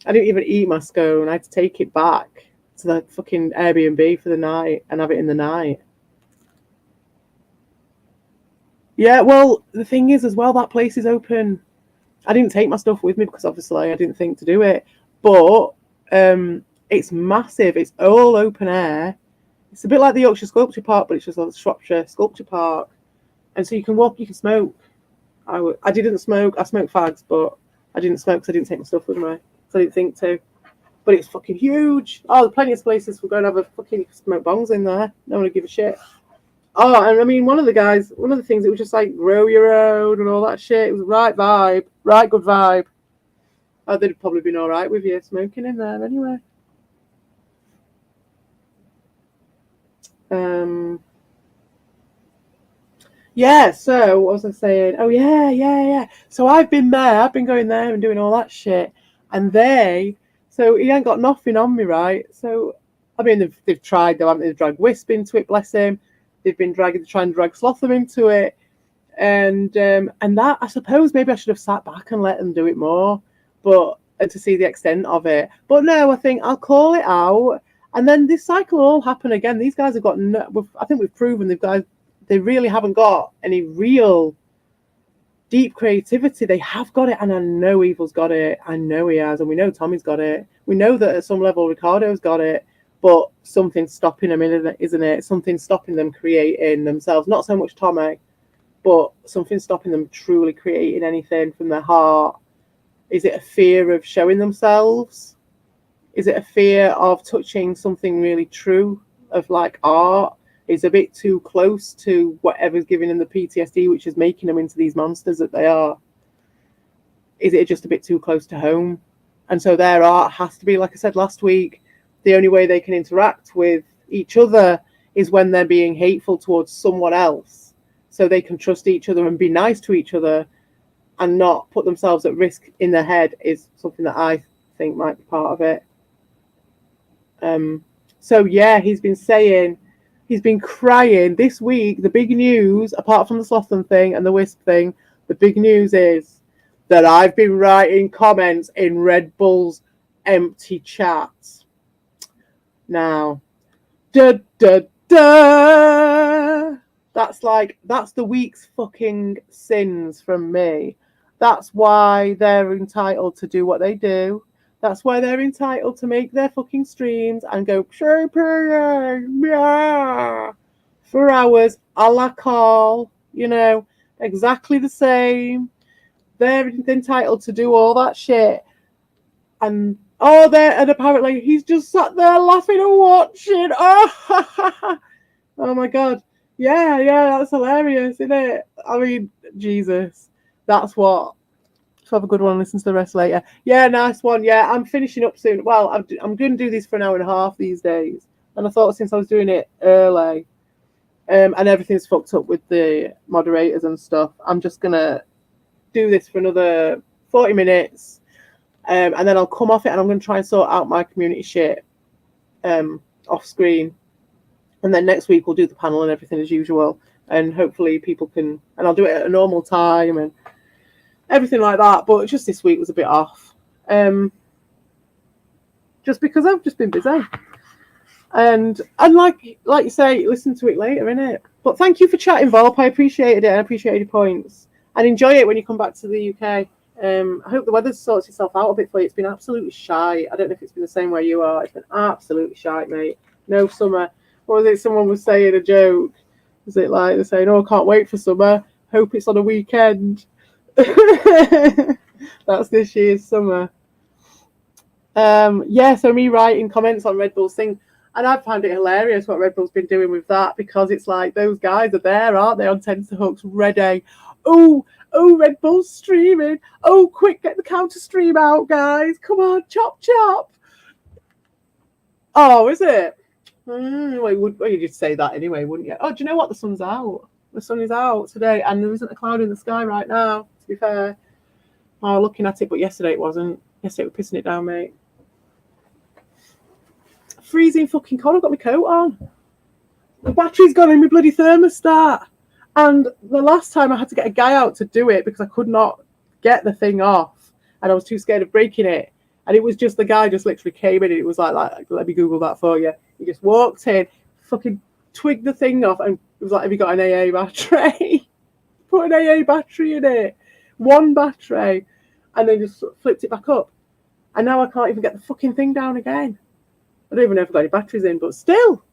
I didn't even eat my scone. I had to take it back to the fucking Airbnb for the night and have it in the night. Yeah, well, the thing is as well, that place is open. I didn't take my stuff with me because obviously I didn't think to do it. But it's massive. It's all open air. It's a bit like the Yorkshire Sculpture Park, but it's just like the Shropshire Sculpture Park. And so you can walk, you can smoke. I didn't smoke. I smoked fags, but I didn't smoke because I didn't take my stuff with me. So I didn't think to. But it's fucking huge. Oh, there's plenty of places we're going to have a fucking smoke bongs in there. No one will give a shit. Oh, and I mean, one of the things, it was just like grow your own and all that shit. It was right vibe, right good vibe. Oh, they'd probably been all right with you smoking in there anyway. Yeah, so what was I saying? Oh, yeah. So I've been going there and doing all that shit. And so he ain't got nothing on me, right? So, I mean, they've tried, though, haven't they? They've dragged Wisp into it, bless him. They've been trying to drag Slotham into it. And that, I suppose, maybe I should have sat back and let them do it more, but to see the extent of it. But no, I think I'll call it out. And then this cycle will all happen again. These guys have got, I think we've proven they really haven't got any real deep creativity. They have got it, and I know Evil's got it. I know he has, and we know Tommy's got it. We know that at some level Ricardo's got it, but something's stopping them, isn't it? Something's stopping them creating themselves. Not so much Tommy, but something's stopping them truly creating anything from their heart. Is it a fear of showing themselves? Is it a fear of touching something really true of like art? Is a bit too close to whatever's giving them the PTSD, which is making them into these monsters that they are? Is it just a bit too close to home? And so their art has to be, like I said last week, the only way they can interact with each other is when they're being hateful towards someone else, so they can trust each other and be nice to each other and not put themselves at risk in their head, is something that I think might be part of it. So yeah, he's been crying this week. The big news, apart from the Slotham thing and the Wisp thing, the big news is that I've been writing comments in Red Bull's empty chats. Now, that's the week's fucking sins from me. That's why they're entitled to do what they do. That's why they're entitled to make their fucking streams and go for hours, a la call, exactly the same. They're entitled to do all that shit. And apparently he's just sat there laughing and watching. Oh my God. Yeah, that's hilarious, isn't it? I mean, Jesus. That's what. So have a good one. Listen to the rest later. Yeah, nice one. Yeah, I'm finishing up soon. Well, I'm going to do this for an hour and a half these days. And I thought since I was doing it early, and everything's fucked up with the moderators and stuff, I'm just going to do this for another 40 minutes. And then I'll come off it and I'm going to try and sort out my community shit off screen. And then next week we'll do the panel and everything as usual. And hopefully people can, and I'll do it at a normal time and everything like that. But just this week was a bit off. Just because I've just been busy. And like you say, listen to it later, innit? But thank you for chatting, Volp. I appreciated it. I appreciated your points. And enjoy it when you come back to the UK. I hope the weather sorts itself out a bit for you. It's been absolutely shite. I don't know if it's been the same where you are. It's been absolutely shite, mate. No summer. What was it? Someone was saying a joke. Was it like they're saying, "Oh, I can't wait for summer. Hope it's on a weekend." That's this year's summer. So me writing comments on Red Bull's thing, and I found it hilarious what Red Bull's been doing with that, because it's like those guys are there, aren't they, on tenterhooks, ready. Oh, Red Bull's streaming. Oh, quick, get the counter stream out, guys. Come on, chop, chop. Oh, is it? Well, you'd say that anyway, wouldn't you? Oh, do you know what? The sun's out. The sun is out today, and there isn't a cloud in the sky right now, to be fair. Oh, looking at it, but yesterday it wasn't. Yesterday we're pissing it down, mate. Freezing fucking cold. I've got my coat on. The battery's gone in my bloody thermostat. And the last time I had to get a guy out to do it because I could not get the thing off, and I was too scared of breaking it. And it was just the guy just literally came in, and it was like let me Google that for you. He just walked in, fucking twigged the thing off, and it was like, have you got an AA battery? Put an AA battery in it. One battery. And then just flipped it back up. And now I can't even get the fucking thing down again. I don't even know if I've got any batteries in, but still.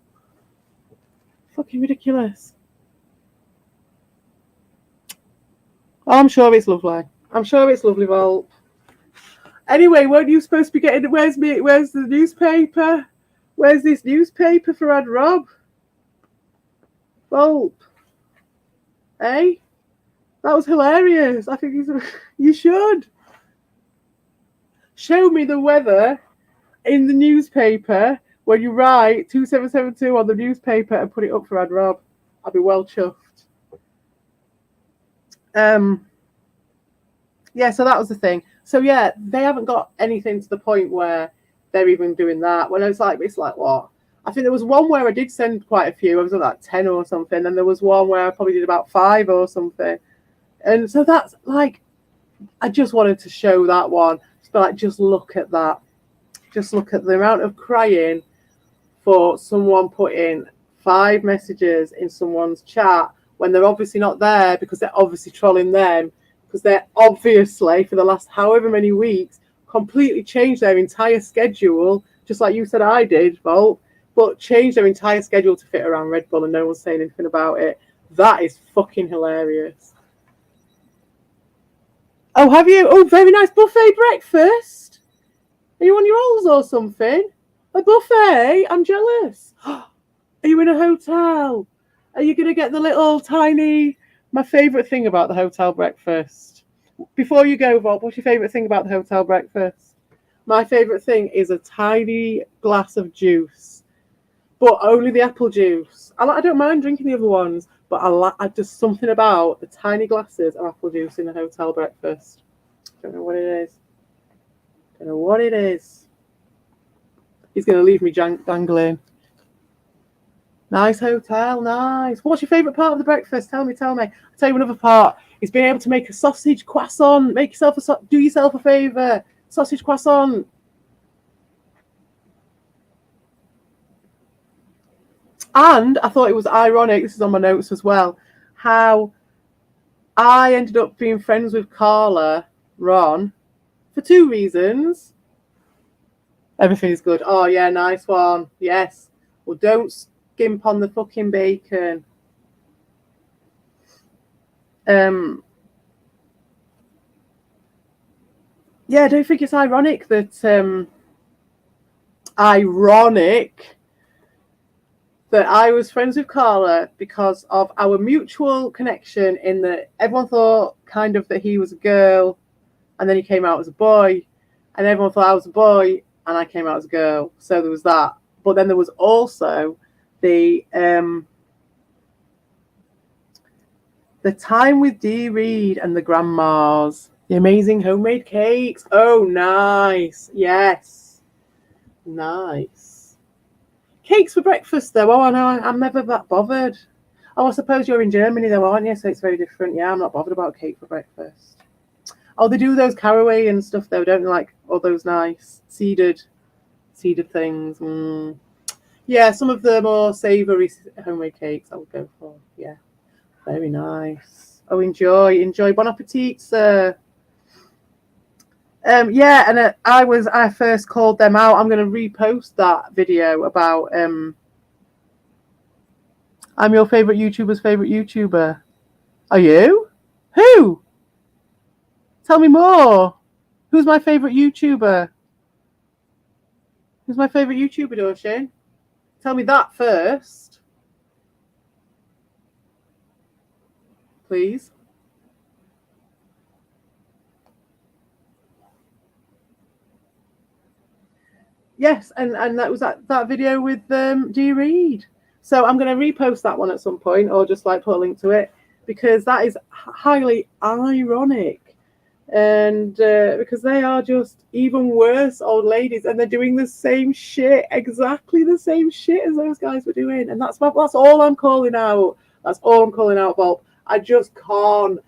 Fucking ridiculous. I'm sure it's lovely. I'm sure it's lovely, Volp. Anyway, weren't you supposed to be getting... Where's the newspaper? Where's this newspaper for Ad Rob? Volp. Eh? That was hilarious. I think you should. Show me the weather in the newspaper when you write 2772 on the newspaper and put it up for Ad Rob. I'll be well chuffed. Yeah, so that was the thing. So yeah, they haven't got anything to the point where they're even doing that. When it's like what? I think there was one where I did send quite a few. I was at like 10 or something. And there was one where I probably did about 5 or something. And so that's like, I just wanted to show that one. But like, just look at that. Just look at the amount of crying for someone putting 5 messages in someone's chat when they're obviously not there, because they're obviously trolling them, because they're obviously, for the last however many weeks, completely changed their entire schedule, just like you said I did, Volp, but changed their entire schedule to fit around Red Bull, and no one's saying anything about it. That is fucking hilarious. Oh, have you? Oh, very nice buffet breakfast. Are you on your rolls or something? A buffet? I'm jealous. Are you in a hotel? Are you going to get the little tiny... My favourite thing about the hotel breakfast. Before you go, Volp, what's your favourite thing about the hotel breakfast? My favourite thing is a tiny glass of juice, but only the apple juice. I don't mind drinking the other ones, but I just something about the tiny glasses of apple juice in the hotel breakfast. Don't know what it is. Don't know what it is. He's going to leave me dangling. Nice hotel, nice. What's your favourite part of the breakfast? Tell me. I'll tell you another part is being able to make a sausage croissant. Do yourself a favour. Sausage croissant. And I thought it was ironic, this is on my notes as well, how I ended up being friends with Carla Ron for 2 reasons. Everything's good. Oh, yeah, nice one. Yes. Well, don't skimp on the fucking bacon. Yeah, I don't think it's ironic that I was friends with Carla because of our mutual connection, in that everyone thought kind of that he was a girl and then he came out as a boy, and everyone thought I was a boy and I came out as a girl. So there was that. But then there was also the time with Dee Reed and the grandmas, the amazing homemade cakes. Oh, nice. Yes. Nice. Cakes for breakfast, though. Oh, I know. I'm never that bothered. Oh, I suppose you're in Germany, though, aren't you? So it's very different. Yeah, I'm not bothered about cake for breakfast. Oh, they do those caraway and stuff, though, don't they? Like all those nice seeded things. Mm. Yeah, some of the more savoury homemade cakes I would go for. Yeah, very nice. Oh, enjoy. Bon appetit, sir. Yeah, and I first called them out. I'm going to repost that video about I'm your favourite YouTuber's favourite YouTuber. Are you? Who? Tell me more. Who's my favourite YouTuber? Who's my favourite YouTuber, Dorshin? Tell me that first. Please. Yes, and that was that video with D Reed. So I'm going to repost that one at some point, or just like put a link to it, because that is highly ironic, and because they are just even worse old ladies, and they're doing the same shit, exactly the same shit as those guys were doing, and that's all I'm calling out. That's all I'm calling out, Bob. I just can't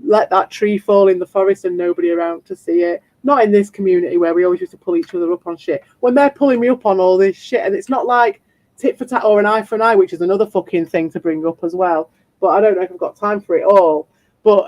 let that tree fall in the forest and nobody around to see it. Not in this community where we always used to pull each other up on shit. When they're pulling me up on all this shit, and it's not like tit for tat or an eye for an eye, which is another fucking thing to bring up as well. But I don't know if I've got time for it all. But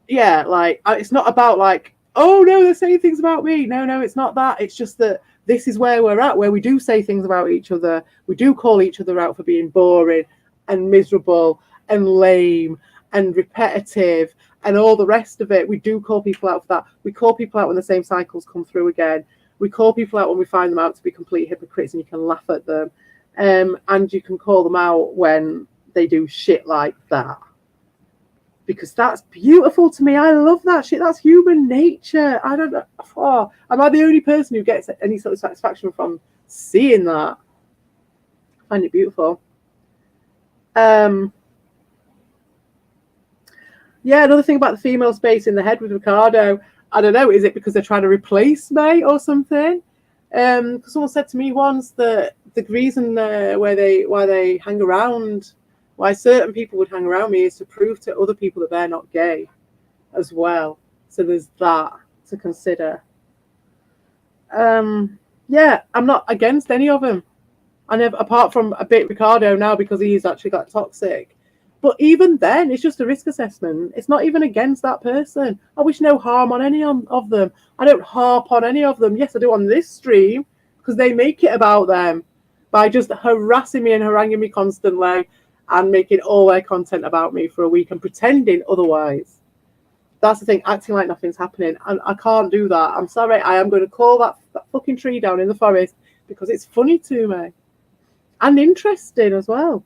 yeah, like it's not about like, oh no, they're saying things about me. No, it's not that. It's just that this is where we're at, where we do say things about each other. We do call each other out for being boring and miserable and lame and repetitive and all the rest of it. We do call people out for that. We call people out when the same cycles come through again. We call people out when we find them out to be complete hypocrites, and you can laugh at them. And you can call them out when they do shit like that. Because that's beautiful to me. I love that shit. That's human nature. I don't know. Oh, am I the only person who gets any sort of satisfaction from seeing that? I find it beautiful. Yeah, another thing about the female space in the head with Ricardo, I don't know, is it because they're trying to replace me or something? Someone said to me once that the reason why they hang around, why certain people would hang around me, is to prove to other people that they're not gay as well. So there's that to consider. Yeah, I'm not against any of them. I never, apart from a bit Ricardo now because he's actually got toxic. But even then, it's just a risk assessment. It's not even against that person. I wish no harm on any of them. I don't harp on any of them. Yes, I do on this stream because they make it about them by just harassing me and haranguing me constantly and making all their content about me for a week and pretending otherwise. That's the thing, acting like nothing's happening. And I can't do that. I'm sorry. I am going to call that fucking tree down in the forest because it's funny to me and interesting as well.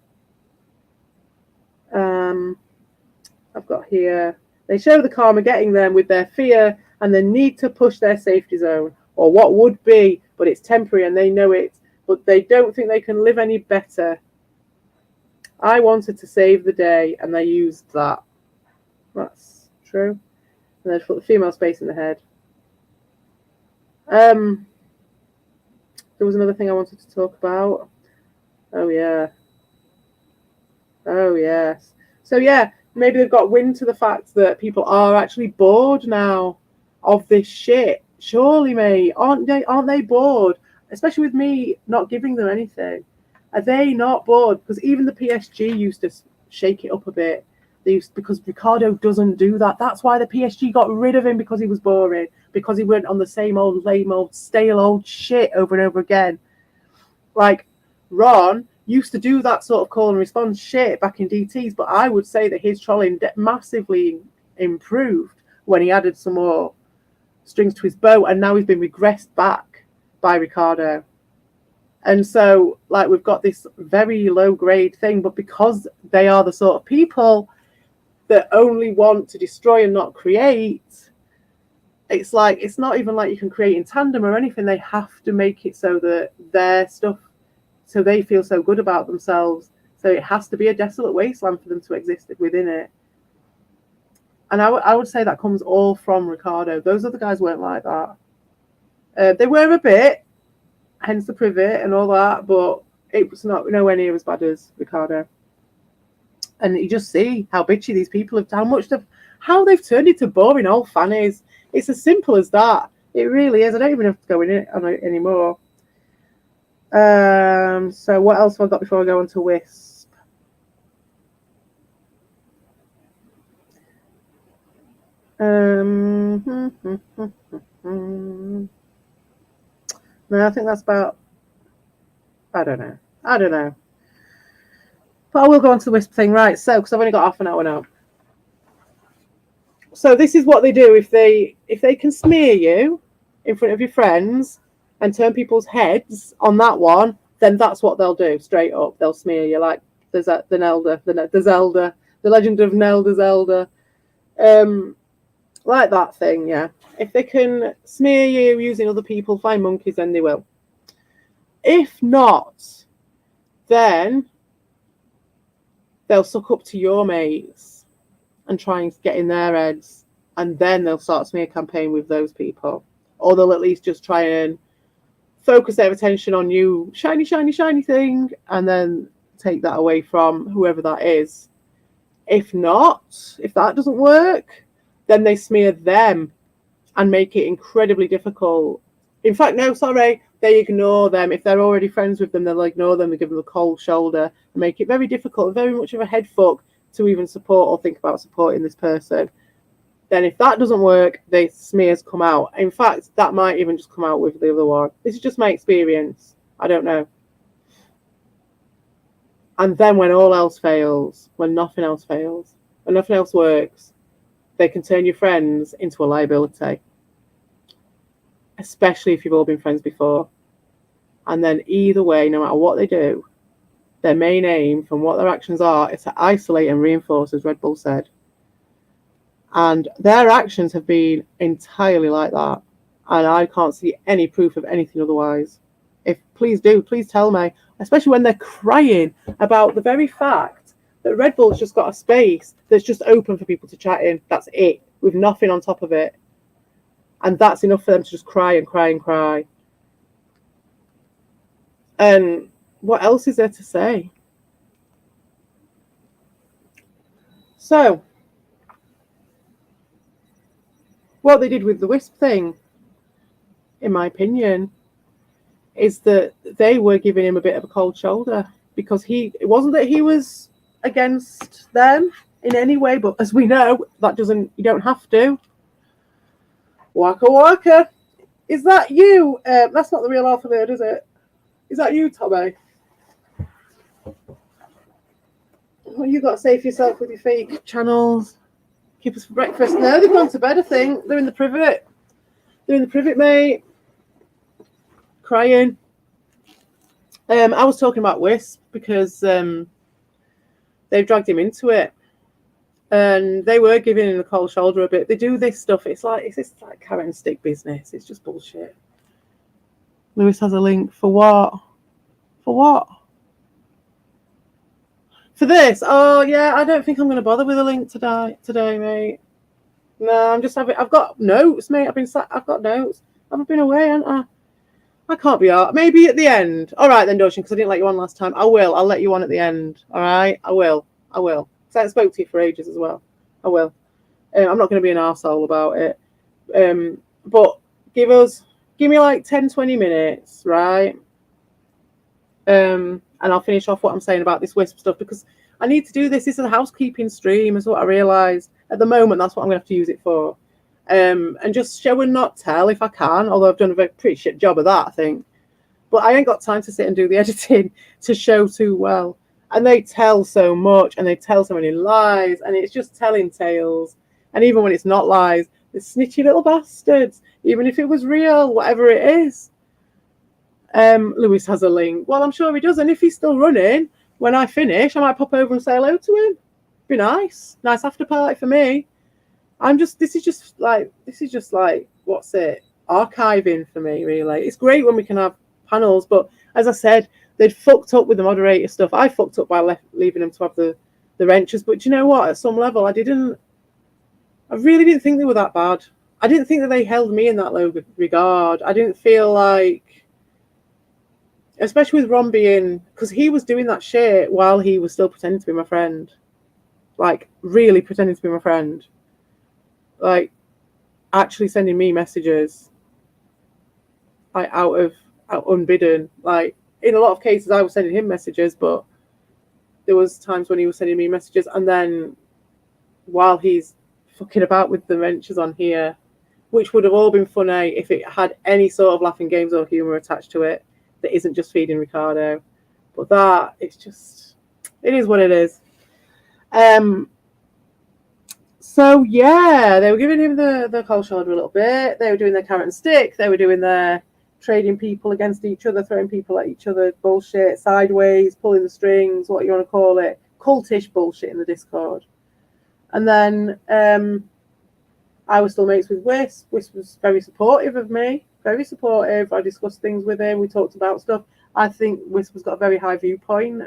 I've got here, they show the karma getting them with their fear and the need to push their safety zone, or what would be, but it's temporary and they know it, but they don't think they can live any better. I wanted to save the day and they used that. That's true. And then put the female space in the head. There was another thing I wanted to talk about. Oh yeah. Oh yes. So yeah, maybe they've got wind to the fact that people are actually bored now of this shit. Surely, mate, aren't they bored? Especially with me not giving them anything. Are they not bored? Because even the PSG used to shake it up a bit. Because Ricardo doesn't do that. That's why the PSG got rid of him, because he was boring. Because he went on the same old lame old stale old shit over and over again. Like Ron used to do that sort of call and response shit back in DTs, but I would say that his trolling massively improved when he added some more strings to his bow, and now he's been regressed back by Ricardo. And so, like, we've got this very low grade thing, but because they are the sort of people that only want to destroy and not create, it's like, it's not even like you can create in tandem or anything. They have to make it so that their stuff, so they feel so good about themselves. So it has to be a desolate wasteland for them to exist within it. And I would say that comes all from Ricardo. Those other guys weren't like that. They were a bit. hence the privet and all that, but it was not nowhere near as bad as Ricardo. And you just see how bitchy these people have, how they've turned into boring old fannies. It's as simple as that. It really is. I don't even have to go in it on it anymore. So what else have I got before I go on to Wisp? No, I think that's about. I don't know. But I will go on to the Wisp thing, right? So, because I've only got half an hour now. So this is what they do if they can smear you in front of your friends and turn people's heads on that one, then that's what they'll do straight up. They'll smear you like the Zelda, the Legend of Nelda Zelda, like that thing. Yeah, if they can smear you using other people, flying monkeys, then they will. If not, then they'll suck up to your mates and try and get in their heads, and then they'll start a smear campaign with those people, or they'll at least just try and focus their attention on you, shiny thing, and then take that away from whoever that is. If not, if that doesn't work, then they smear them and make it incredibly difficult. In fact, no, sorry, they ignore them. If they're already friends with them, they'll ignore them and give them a cold shoulder and make it very difficult, very much of a head fuck to even support or think about supporting this person. Then if that doesn't work, the smears come out. In fact, that might even just come out with the other one. This is just my experience. I don't know. And then when all else fails, when nothing else fails, when nothing else works, they can turn your friends into a liability. Especially if you've all been friends before. And then either way, no matter what they do, their main aim from what their actions are is to isolate and reinforce, as Red Bull said. And their actions have been entirely like that. And I can't see any proof of anything otherwise. Please tell me, especially when they're crying about the very fact that Red Bull's just got a space that's just open for people to chat in. That's it, with nothing on top of it. And that's enough for them to just cry and cry and cry. And what else is there to say? So, what they did with the Wisp thing, in my opinion, is that they were giving him a bit of a cold shoulder, because it wasn't that he was against them in any way, but as we know, you don't have to. Waka waka. Is that you? That's not the real alphabet, is it? Is that you, Tommy? What you got to say for yourself with your fake channels? Keep us for breakfast. No, they've gone to bed, I think. They're in the privet. Mate. Crying. I was talking about Wisp because they've dragged him into it. And they were giving him the cold shoulder a bit. They do this stuff. It's just like carrot and stick business. It's just bullshit. Lewis has a link for what? For this? Oh yeah, I don't think I'm going to bother with a link today, mate. No, I've got notes, mate. I've got notes. I've been away, haven't I? I can't be out. Maybe at the end. All right then, Doshin, because I didn't let you on last time. I will. I'll let you on at the end. All right. I will. Because I spoke to you for ages as well. I will. I'm not going to be an arsehole about it. But give me like 10, 20 minutes, right? And I'll finish off what I'm saying about this Wisp stuff, because I need to do this. This is a housekeeping stream, is what I realised. At the moment, that's what I'm going to have to use it for. And just show and not tell if I can, although I've done a pretty shit job of that, I think. But I ain't got time to sit and do the editing to show too well. And they tell so much, and they tell so many lies, and it's just telling tales. And even when it's not lies, they're snitchy little bastards. Even if it was real, whatever it is. Lewis has a link. Well, I'm sure he does. And if he's still running, when I finish, I might pop over and say hello to him. Be nice. Nice after party for me. This is just like, what's it? Archiving for me, really. It's great when we can have panels, but as I said, they'd fucked up with the moderator stuff. I fucked up by leaving them to have the wrenches. But do you know what? At some level, I really didn't think they were that bad. I didn't think that they held me in that low regard. I didn't feel like especially with Ron being, because he was doing that shit while he was still pretending to be my friend, like really pretending to be my friend, like actually sending me messages, like out unbidden. Like in a lot of cases, I was sending him messages, but there was times when he was sending me messages, and then while he's fucking about with the wrenches on here, which would have all been funny if it had any sort of laughing games or humour attached to it that isn't just feeding Ricardo. But that, it's just, it is what it is. So yeah, they were giving him the cold shoulder a little bit. They were doing their carrot and stick. They were doing their trading people against each other, throwing people at each other, bullshit, sideways, pulling the strings, what you want to call it, cultish bullshit in the Discord. And then I was still mates with Whis. Whis was very supportive of me, very supportive. I discussed things with him. We talked about stuff. I think Whis has got a very high viewpoint,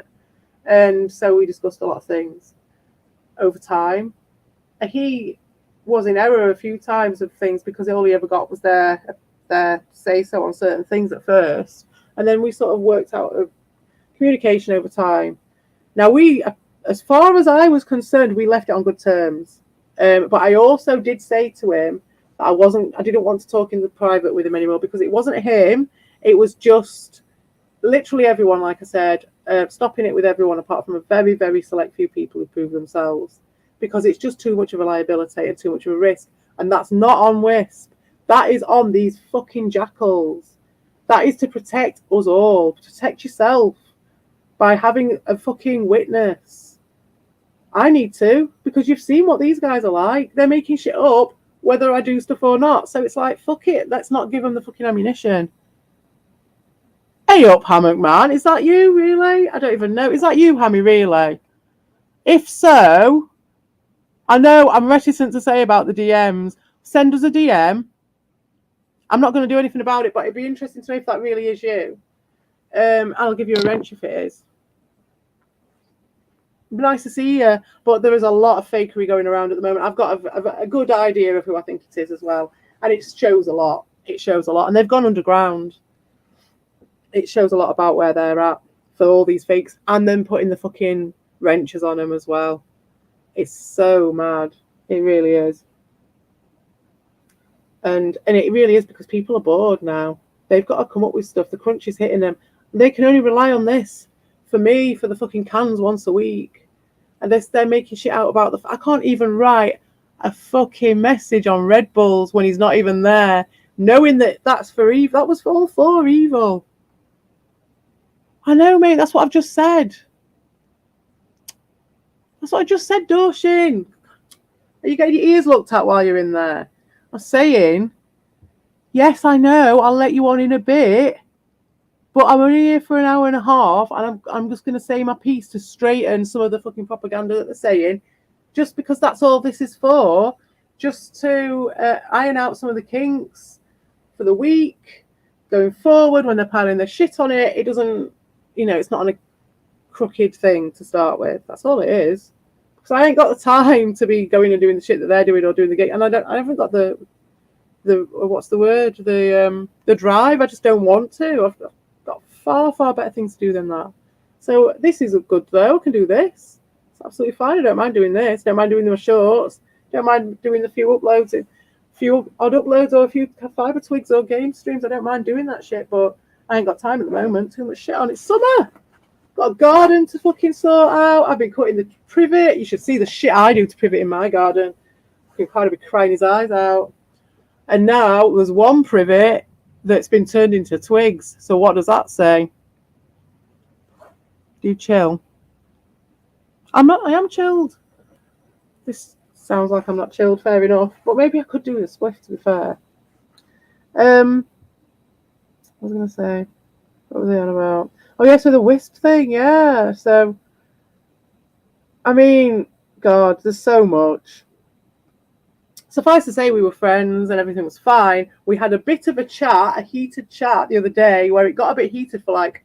and so we discussed a lot of things over time. He was in error a few times of things because all he ever got was their say so on certain things at first, and then we sort of worked out a communication over time. Now we, as far as I was concerned, we left it on good terms. But I also did say to him that I didn't want to talk in the private with him anymore because it wasn't him. It was just literally everyone, like I said, stopping it with everyone apart from a very, very select few people who prove themselves, because it's just too much of a liability and too much of a risk. And that's not on Wisp. That is on these fucking jackals. That is to protect us all. Protect yourself by having a fucking witness. I need to, because you've seen what these guys are like. They're making shit up whether I do stuff or not. So it's like, fuck it. Let's not give them the fucking ammunition. Hey up, Hammock Man. Is that you, really? I don't even know. Is that you, Hammy, really? If so, I know I'm reticent to say about the DMs. Send us a DM. I'm not going to do anything about it, but it'd be interesting to know if that really is you. I'll give you a wrench if it is. It'd be nice to see you, but there is a lot of fakery going around at the moment. I've got a good idea of who I think it is as well, and it shows a lot. It shows a lot, and they've gone underground. It shows a lot about where they're at for all these fakes, and then putting the fucking wrenches on them as well. It's so mad. It really is. And it really is because people are bored now. They've got to come up with stuff. The crunch is hitting them. They can only rely on this. For me, for the fucking cans once a week. And they're making shit out about I can't even write a fucking message on Red Bulls when he's not even there, knowing that that's for evil. That was all for evil. I know, mate. That's what I've just said. That's what I just said, Dorshin. Are you getting your ears looked at while you're in there? I'm saying, yes, I know. I'll let you on in a bit. But I'm only here for an hour and a half, and I'm just going to say my piece to straighten some of the fucking propaganda that they're saying, just because that's all this is for, just to iron out some of the kinks for the week, going forward when they're piling their shit on it. It doesn't, it's not on a crooked thing to start with. That's all it is. Because I ain't got the time to be going and doing the shit that they're doing or doing the gate, and I haven't got the what's the word, the drive. I just don't want to. I've got far better things to do than that. So this is good though. I can do this. It's absolutely fine. I don't mind doing this. Don't mind doing the shorts. Don't mind doing the few uploads, a few odd uploads, or a few fiber twigs or game streams. I don't mind doing that shit, but I ain't got time at the moment. Too much shit on. It's summer. Got a garden to fucking sort out. I've been cutting the privet. You should see the shit I do to privet in my garden. Fucking kind of be crying his eyes out. And now there's one privet that's been turned into twigs. So what does that say? Do you chill? I am chilled. This sounds like I'm not chilled, fair enough. But maybe I could do a spliff, to be fair. What was I going to say? What was I on about? Oh, yeah, so the Wisp thing, yeah. So, I mean, God, there's so much. Suffice to say, we were friends and everything was fine. We had a bit of a chat, a heated chat the other day where it got a bit heated for like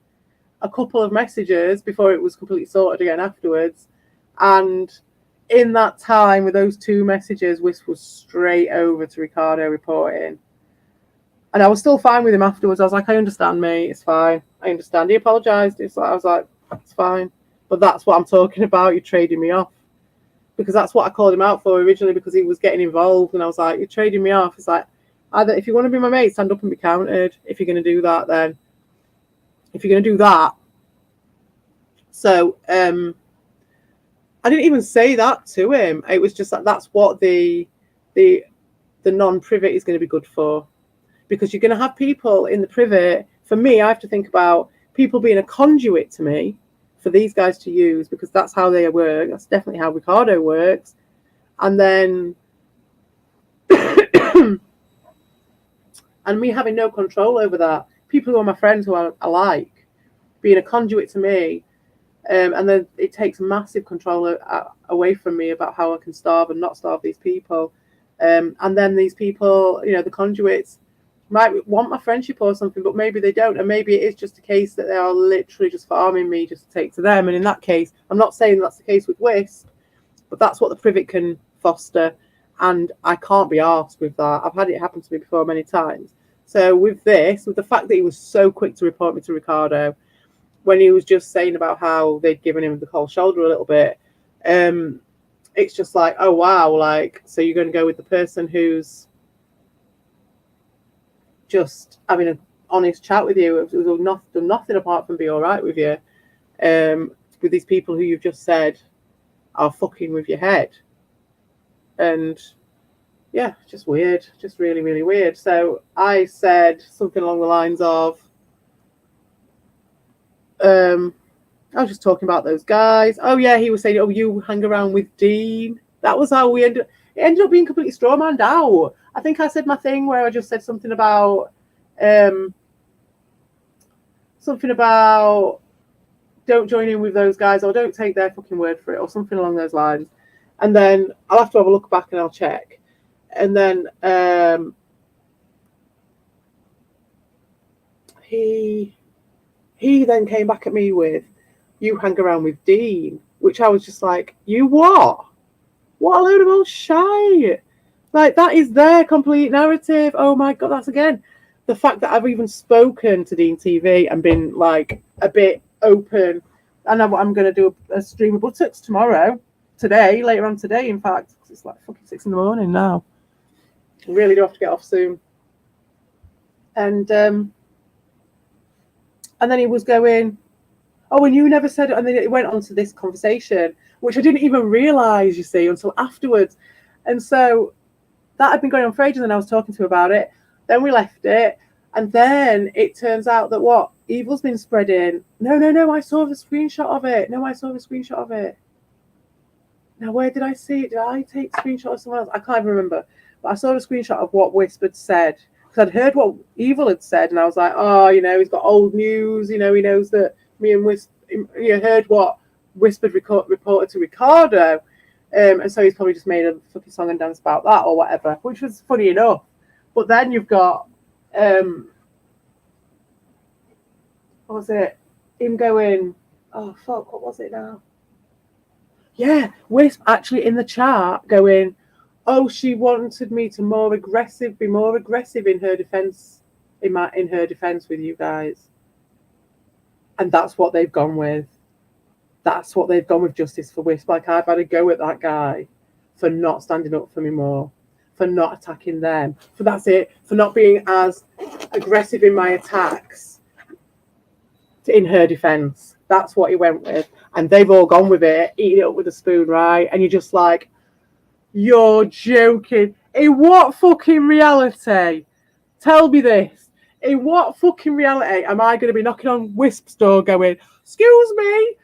a couple of messages before it was completely sorted again afterwards. And in that time, with those two messages, Wisp was straight over to Ricardo reporting. And I was still fine with him afterwards. I was like, I understand, mate. It's fine. I understand. He apologised. I was like, it's fine. But that's what I'm talking about. You're trading me off. Because that's what I called him out for originally, because he was getting involved. And I was like, you're trading me off. It's like, either if you want to be my mate, stand up and be counted. If you're going to do that, then. If you're going to do that. So, I didn't even say that to him. It was just that that's what the non-privet is going to be good for. Because you're going to have people in the privet. For me, I have to think about people being a conduit to me for these guys to use, because that's how they work. That's definitely how Ricardo works. And then, and me having no control over that. People who are my friends, who I like, being a conduit to me. And then it takes massive control away from me about how I can starve and not starve these people. And then these people, the conduits, might want my friendship or something, but maybe they don't. And maybe it is just a case that they are literally just farming me just to take to them. And in that case, I'm not saying that's the case with Wisp, but that's what the privet can foster. And I can't be arsed with that. I've had it happen to me before many times. So with this, with the fact that he was so quick to report me to Ricardo, when he was just saying about how they'd given him the cold shoulder a little bit, it's just like, oh, wow, like, so you're going to go with the person who's just having an honest chat with you, it was done nothing apart from be all right with you, with these people who you've just said are fucking with your head. And yeah, just weird, just really, really weird. So I said something along the lines of, I was just talking about those guys. Oh yeah, he was saying, oh, you hang around with Dean. That was how we ended. It ended up being completely strawmanned out. I think I said my thing where I just said something about don't join in with those guys, or don't take their fucking word for it, or something along those lines. And then I'll have to have a look back and I'll check. And then he then came back at me with, you hang around with Dean, which I was just like, you what? What a load of old shite. Like, that is their complete narrative. Oh my God, that's again the fact that I've even spoken to Dean TV and been like a bit open. And I'm going to do a stream of buttocks later on today, in fact. It's like fucking 6 a.m. now. I really do have to get off soon. And then he was going, oh, and you never said it. And then it went on to this conversation, which I didn't even realise, you see, until afterwards. And so that had been going on for ages, and I was talking to him about it. Then we left it. And then it turns out that what? Evil's been spreading. No, I saw the screenshot of it. Now, where did I see it? Did I take a screenshot of someone else? I can't even remember. But I saw the screenshot of what Wisp had said. Because I'd heard what Evil had said, and I was like, oh, he's got old news. He knows that me and Wisp, heard what Wisp had reported to Ricardo. And so he's probably just made a fucking song and dance about that or whatever, which was funny enough. But then you've got, what was it? Him going, oh, fuck, what was it now? Yeah, Wisp actually in the chat going, oh, she wanted me to be more aggressive in her defense, in her defense with you guys. And that's what they've gone with. That's what they've gone with, justice for Wisp. Like, I've had a go at that guy for not standing up for me more, for not attacking them, for not being as aggressive in my attacks in her defense. That's what he went with. And they've all gone with it, eating it up with a spoon, right? And you're just like, you're joking. In what fucking reality? Tell me this. In what fucking reality am I going to be knocking on Wisp's door going, excuse me,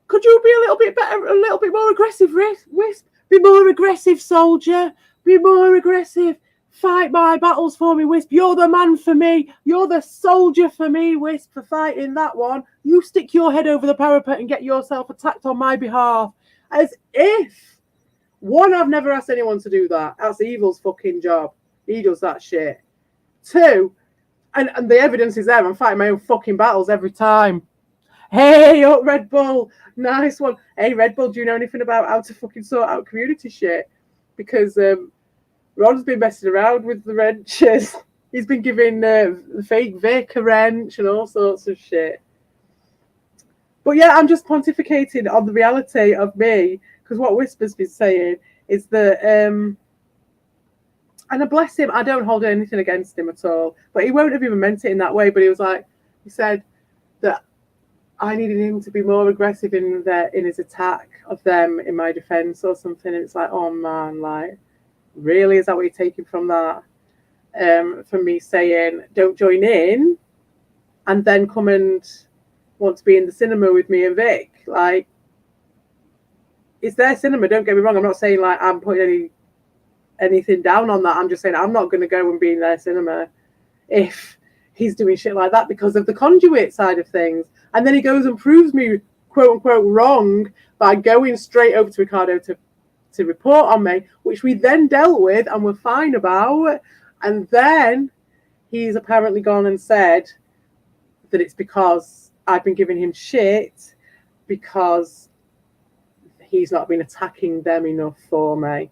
could you be a little bit better, a little bit more aggressive, Wisp? Be more aggressive, soldier. Be more aggressive. Fight my battles for me, Wisp. You're the man for me. You're the soldier for me, Wisp, for fighting that one. You stick your head over the parapet and get yourself attacked on my behalf. As if. One, I've never asked anyone to do that. That's Evil's fucking job. He does that shit. Two, and the evidence is there. I'm fighting my own fucking battles every time. Hey, up Red Bull. Nice one. Hey, Red Bull, do you know anything about how to fucking sort out community shit? Because Ron's been messing around with the wrenches. He's been giving fake Vic a wrench and all sorts of shit. But yeah, I'm just pontificating on the reality of me, because what Whisper's been saying is that, and I bless him, I don't hold anything against him at all, but he won't have even meant it in that way. But he was like, he said that I needed him to be more aggressive in his attack of them in my defense or something. And it's like, oh man, like, really? Is that what you're taking from that? From me saying, don't join in, and then come and want to be in the cinema with me and Vic. Like, it's their cinema, don't get me wrong. I'm not saying like I'm putting anything down on that. I'm just saying I'm not going to go and be in their cinema if he's doing shit like that because of the conduit side of things. And then he goes and proves me, quote unquote, wrong by going straight over to Ricardo to report on me, which we then dealt with and were fine about. And then he's apparently gone and said that it's because I've been giving him shit because he's not been attacking them enough for me.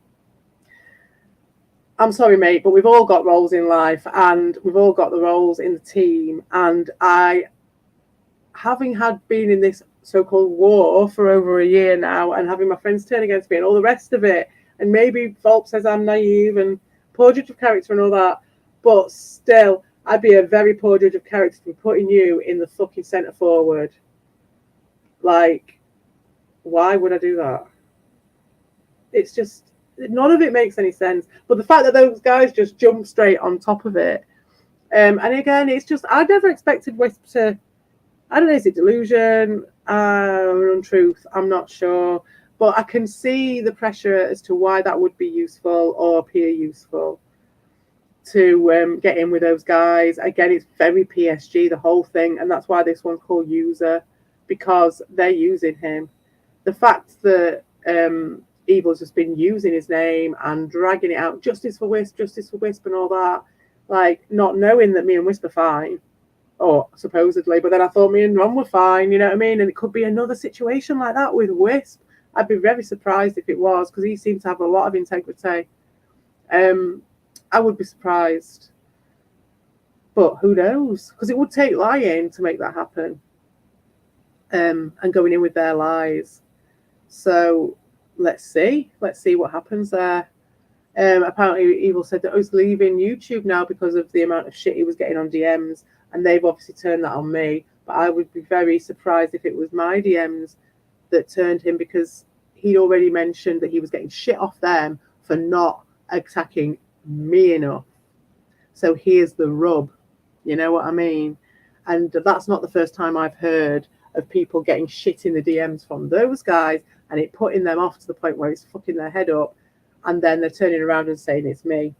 I'm sorry, mate, but we've all got roles in life and we've all got the roles in the team. And I, having been in this so-called war for over a year now and having my friends turn against me and all the rest of it, and maybe Volp says I'm naive and poor judge of character and all that, but still, I'd be a very poor judge of character for putting you in the fucking centre forward. Like, why would I do that? It's just, none of it makes any sense. But the fact that those guys just jump straight on top of it, and again, it's just, I never expected Wisp to, I don't know, is it delusion, untruth? I'm not sure. But I can see the pressure as to why that would be useful or appear useful to get in with those guys. Again, it's very PSG, the whole thing, and that's why this one's called User, because they're using him. The fact that Evil's just been using his name and dragging it out, justice for Wisp, and all that, like, not knowing that me and Wisp are fine, or supposedly, but then I thought me and Ron were fine, you know what I mean? And it could be another situation like that with Wisp. I'd be very surprised if it was, because he seems to have a lot of integrity. I would be surprised. But who knows? Because it would take lying to make that happen. And going in with their lies. So let's see what happens there. Apparently Evil said that I was leaving YouTube now because of the amount of shit he was getting on DMs, and they've obviously turned that on me. But I would be very surprised if it was my DMs that turned him, because he'd already mentioned that he was getting shit off them for not attacking me enough. So here's the rub, you know what I mean? And that's not the first time I've heard of people getting shit in the DMs from those guys and it putting them off to the point where it's fucking their head up, and then they're turning around and saying it's me.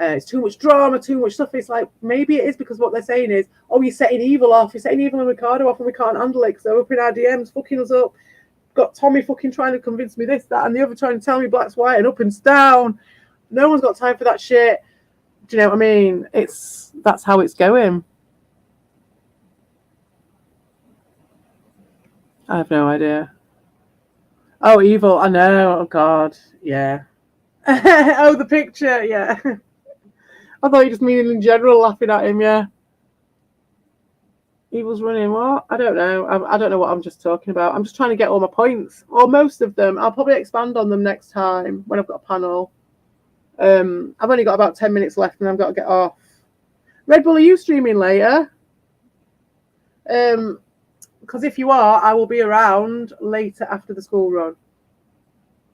It's too much drama, too much stuff. It's like, maybe it is because what they're saying is, oh, you're setting Evil off, you're setting Evil and Ricardo off, and we can't handle it because they're up in our DMs fucking us up. Got Tommy fucking trying to convince me this, that, and the other trying to tell me black's white and up and's down. No one's got time for that shit. Do you know what I mean? That's how it's going. I have no idea. Oh, Evil, I know. Oh, God. Yeah. Oh, the picture, yeah. I thought you just mean in general laughing at him, yeah. Evil's running what? I don't know. I don't know what I'm just talking about. I'm just trying to get all my points, or most of them. I'll probably expand on them next time when I've got a panel. I've only got about 10 minutes left and I've got to get off. Red Bull, are you streaming later? Because if you are, I will be around later after the school run.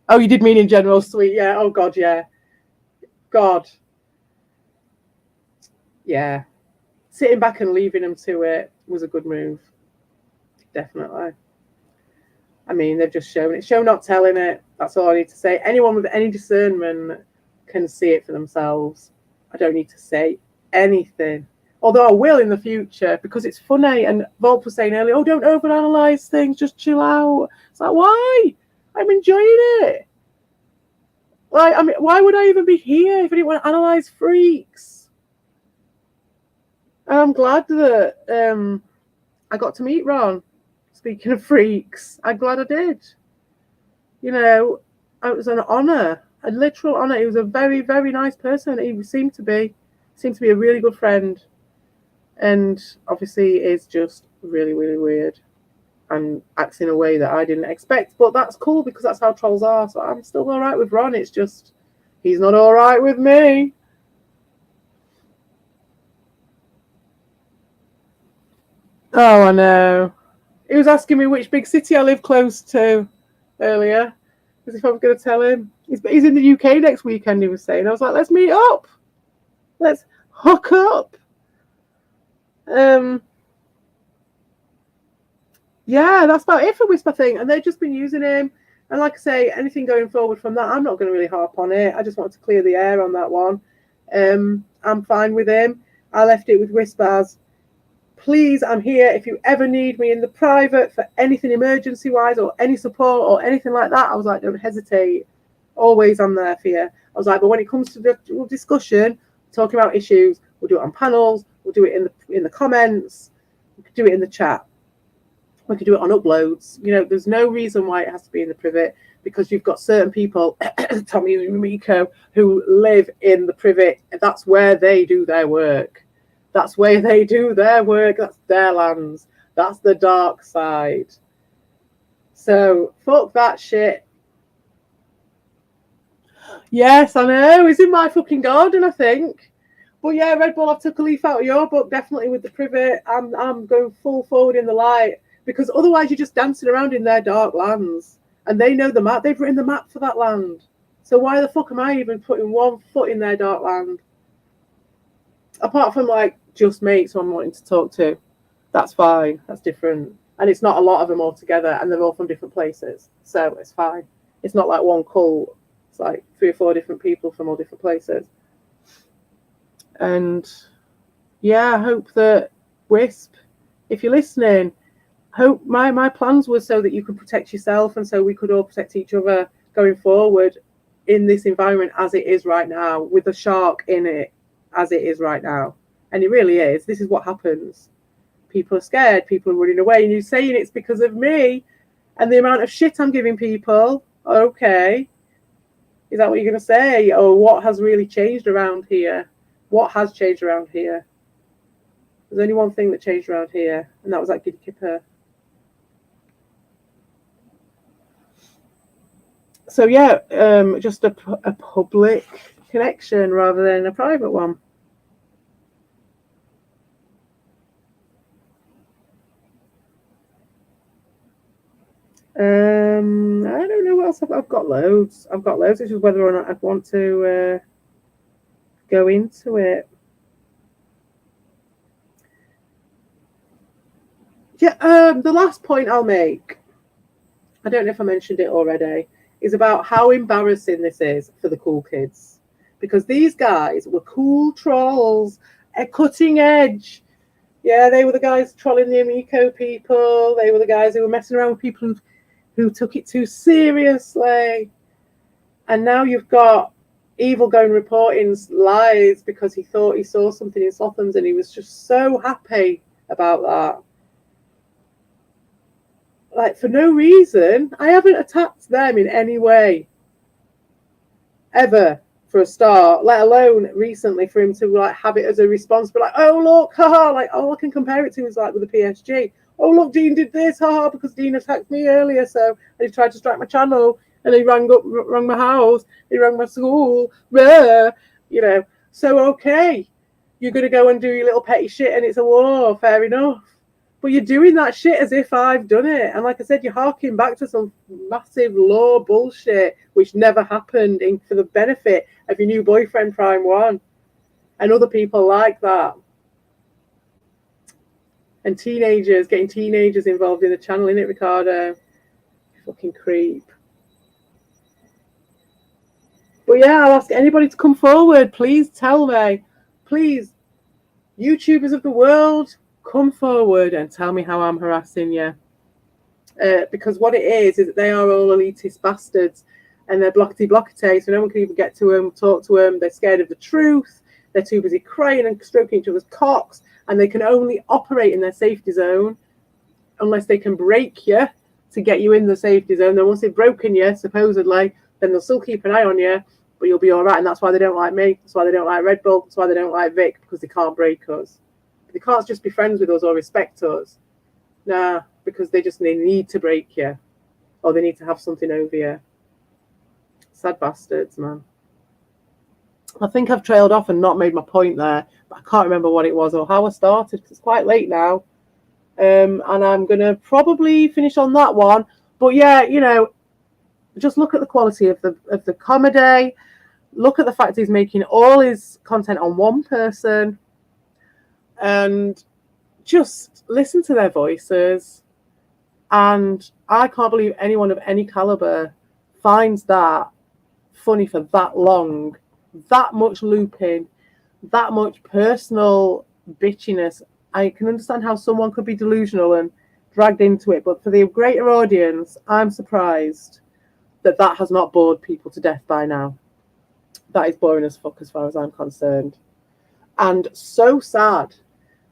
Oh, you did mean in general, sweet. Yeah. Oh, God, yeah. God. Yeah. Sitting back and leaving them to it was a good move. Definitely. I mean, they've just shown it. Show not telling it. That's all I need to say. Anyone with any discernment can see it for themselves. I don't need to say anything. Although I will in the future, because it's funny. And Volp was saying earlier, oh, don't overanalyze things. Just chill out. It's like, why? I'm enjoying it. Like, I mean, why would I even be here if I didn't want to analyze freaks? And I'm glad that I got to meet Ron. Speaking of freaks, I'm glad I did. You know, it was an honour. A literal honour. He was a very, very nice person. He seemed to be a really good friend, and obviously is just really, really weird and acts in a way that I didn't expect. But that's cool because that's how trolls are. So I'm still all right with Ron. It's just he's not all right with me. Oh, I know. He was asking me which big city I live close to earlier, as if I was going to tell him. He's in the UK next weekend, he was saying. I was like, let's meet up. Let's hook up. Yeah, that's about it for Whisper Thing. And they've just been using him. And like I say, anything going forward from that, I'm not going to really harp on it. I just wanted to clear the air on that one. I'm fine with him. I left it with Whispers. Please, I'm here if you ever need me in the private for anything emergency-wise or any support or anything like that. I was like, don't hesitate. Always I'm there for you. I was like, but when it comes to the discussion, talking about issues, we'll do it on panels, we'll do it in the comments, we could do it in the chat. We could do it on uploads. You know, there's no reason why it has to be in the privet because you've got certain people, Tommy and Miko, who live in the privet. That's where they do their work. That's where they do their work. That's their lands. That's the dark side. So fuck that shit. Yes, I know. It's in my fucking garden, I think. But yeah, Red Bull, I've took a leaf out of your book, definitely with the privet. I'm going full forward in the light because otherwise you're just dancing around in their dark lands. And they know the map. They've written the map for that land. So why the fuck am I even putting one foot in their dark land? Apart from like just mates who I'm wanting to talk to, that's fine. That's different, and it's not a lot of them all together, and they're all from different places, so it's fine. It's not like one cult. It's like 3 or 4 different people from all different places. And yeah, I hope that Wisp, if you're listening, hope my plans were so that you could protect yourself, and so we could all protect each other going forward in this environment as it is right now, with the shark in it. As it is right now, and it really is. This is what happens. People are scared, people are running away, and you're saying it's because of me and the amount of shit I'm giving people. Okay, is that what you're going to say? Or what has really changed around here? What has changed around here? There's only one thing that changed around here, and that was that Giddy Kipper. So yeah, just a public connection rather than a private one. I don't know what else I've got loads. It's just whether or not I'd want to go into it. Yeah, the last point I'll make, I don't know if I mentioned it already, is about how embarrassing this is for the cool kids. Because these guys were cool trolls, cutting edge. Yeah, they were the guys trolling the Amico people. They were the guys who were messing around with people who took it too seriously. And now you've got Evil going reporting lies because he thought he saw something in Sotham's and he was just so happy about that. Like, for no reason. I haven't attacked them in any way. Ever. For a start, let alone recently for him to like have it as a response, but like, oh look, haha, like all I can compare it to is like with the PSG. Oh look, Dean did this, haha, because Dean attacked me earlier, so and he tried to strike my channel, and he rang my house, he rang my school, blah, you know. So okay, you're gonna go and do your little petty shit, and it's a war, fair enough. But you're doing that shit as if I've done it. And like I said, you're harking back to some massive law bullshit, which never happened for the benefit of your new boyfriend, Prime One, and other people like that. And getting teenagers involved in the channel, innit, Ricardo? You fucking creep. But yeah, I'll ask anybody to come forward. Please tell me. Please, YouTubers of the world, come forward and tell me how I'm harassing you. Because what it is that they are all elitist bastards and they're blockety, so no one can even get to them, talk to them. They're scared of the truth. They're too busy crying and stroking each other's cocks, and they can only operate in their safety zone unless they can break you to get you in the safety zone. Then once they've broken you, supposedly, then they'll still keep an eye on you, but you'll be all right. And that's why they don't like me. That's why they don't like Red Bull. That's why they don't like Vic, because they can't break us. They can't just be friends with us or respect us. Nah, because they need to break you, or they need to have something over you. Sad bastards, man. I think I've trailed off and not made my point there, but I can't remember what it was or how I started, because it's quite late now. And I'm going to probably finish on that one. But yeah, you know, just look at the quality of the comedy. Look at the fact he's making all his content on one person, and just listen to their voices. And I can't believe anyone of any caliber finds that funny for that long, that much looping, that much personal bitchiness. I can understand how someone could be delusional and dragged into it, but for the greater audience, I'm surprised that has not bored people to death by now. That is boring as fuck as far as I'm concerned. And so sad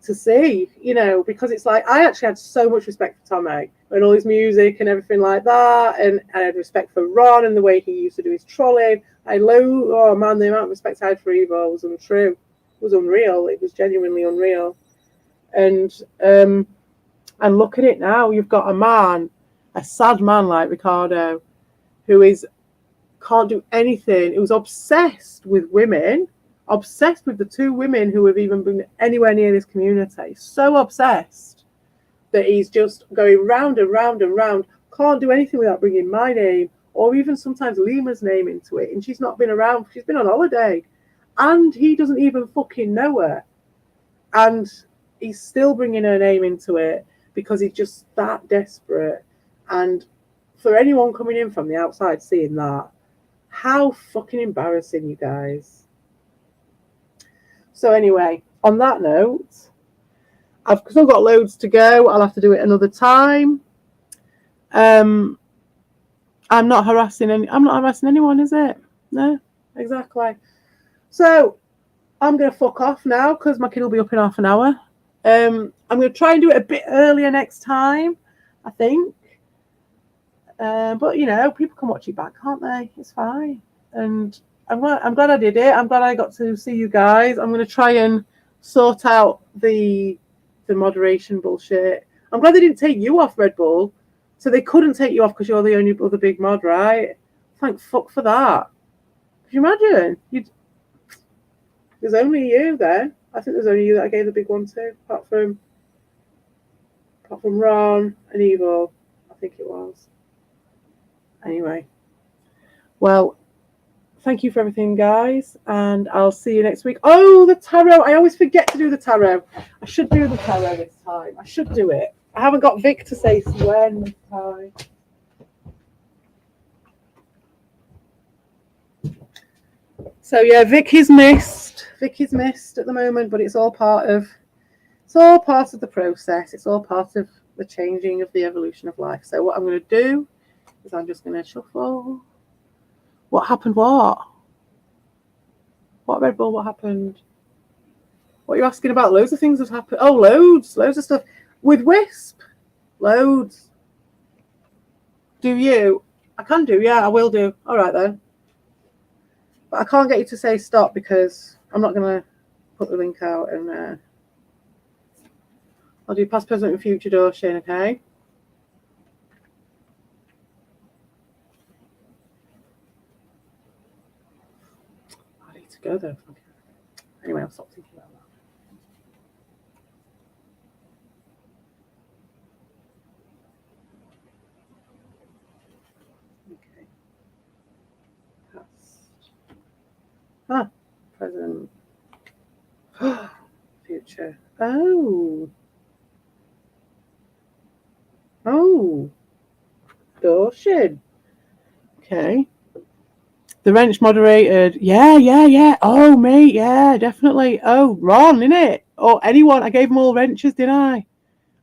to see, you know, because it's like, I actually had so much respect for Tommy and all his music and everything like that, and I had respect for Ron and the way he used to do his trolling. Oh man, the amount of respect I had for Evo was untrue. It was unreal. It was genuinely unreal. And look at it now. You've got a man, a sad man like Ricardo, who can't do anything, who's obsessed with women, obsessed with the two women who have even been anywhere near this community, so obsessed that he's just going round and round and round, can't do anything without bringing my name, or even sometimes Lima's name into it, and she's not been around, she's been on holiday, and he doesn't even fucking know her, and he's still bringing her name into it because he's just that desperate. And for anyone coming in from the outside seeing that, how fucking embarrassing, you guys. So anyway, on that note, I've still got loads to go. I'll have to do it another time. I'm not harassing anyone, is it? No, exactly. So I'm going to fuck off now because my kid will be up in half an hour. I'm going to try and do it a bit earlier next time, I think. But, you know, people can watch it back, can't they? It's fine. And I'm glad I did it. I'm glad I got to see you guys. I'm going to try and sort out the moderation bullshit. I'm glad they didn't take you off, Red Bull. So they couldn't take you off because you're the only other big mod, right? Thank fuck for that. Could you imagine? There's only you then. I think there's only you that I gave the big one to, apart from Ron and Evo, I think it was. Anyway, well, thank you for everything, guys, and I'll see you next week. Oh, the tarot. I always forget to do the tarot. I should do the tarot this time. I should do it. I haven't got Vic to say when this time. So yeah, Vic is missed. Vic is missed at the moment, but it's all part of the process. It's all part of the changing of the evolution of life. So what I'm going to do is I'm just going to shuffle. What happened? What Red Bull? What happened? What are you asking about? Loads of things have happened. Oh, loads of stuff with Wisp. Loads. Do you? I can do. Yeah, I will do. All right then. But I can't get you to say stop because I'm not going to put the link out, and I'll do past, present, and future door, Shane, okay? I need to go though. Anyway, I'll stop thinking about that. Okay. Past. Present. Future. Oh. Dawson. Okay. The wrench moderated. Yeah. Oh, mate, yeah, definitely. Oh, Ron, innit? Or anyone. I gave them all wrenches, didn't I?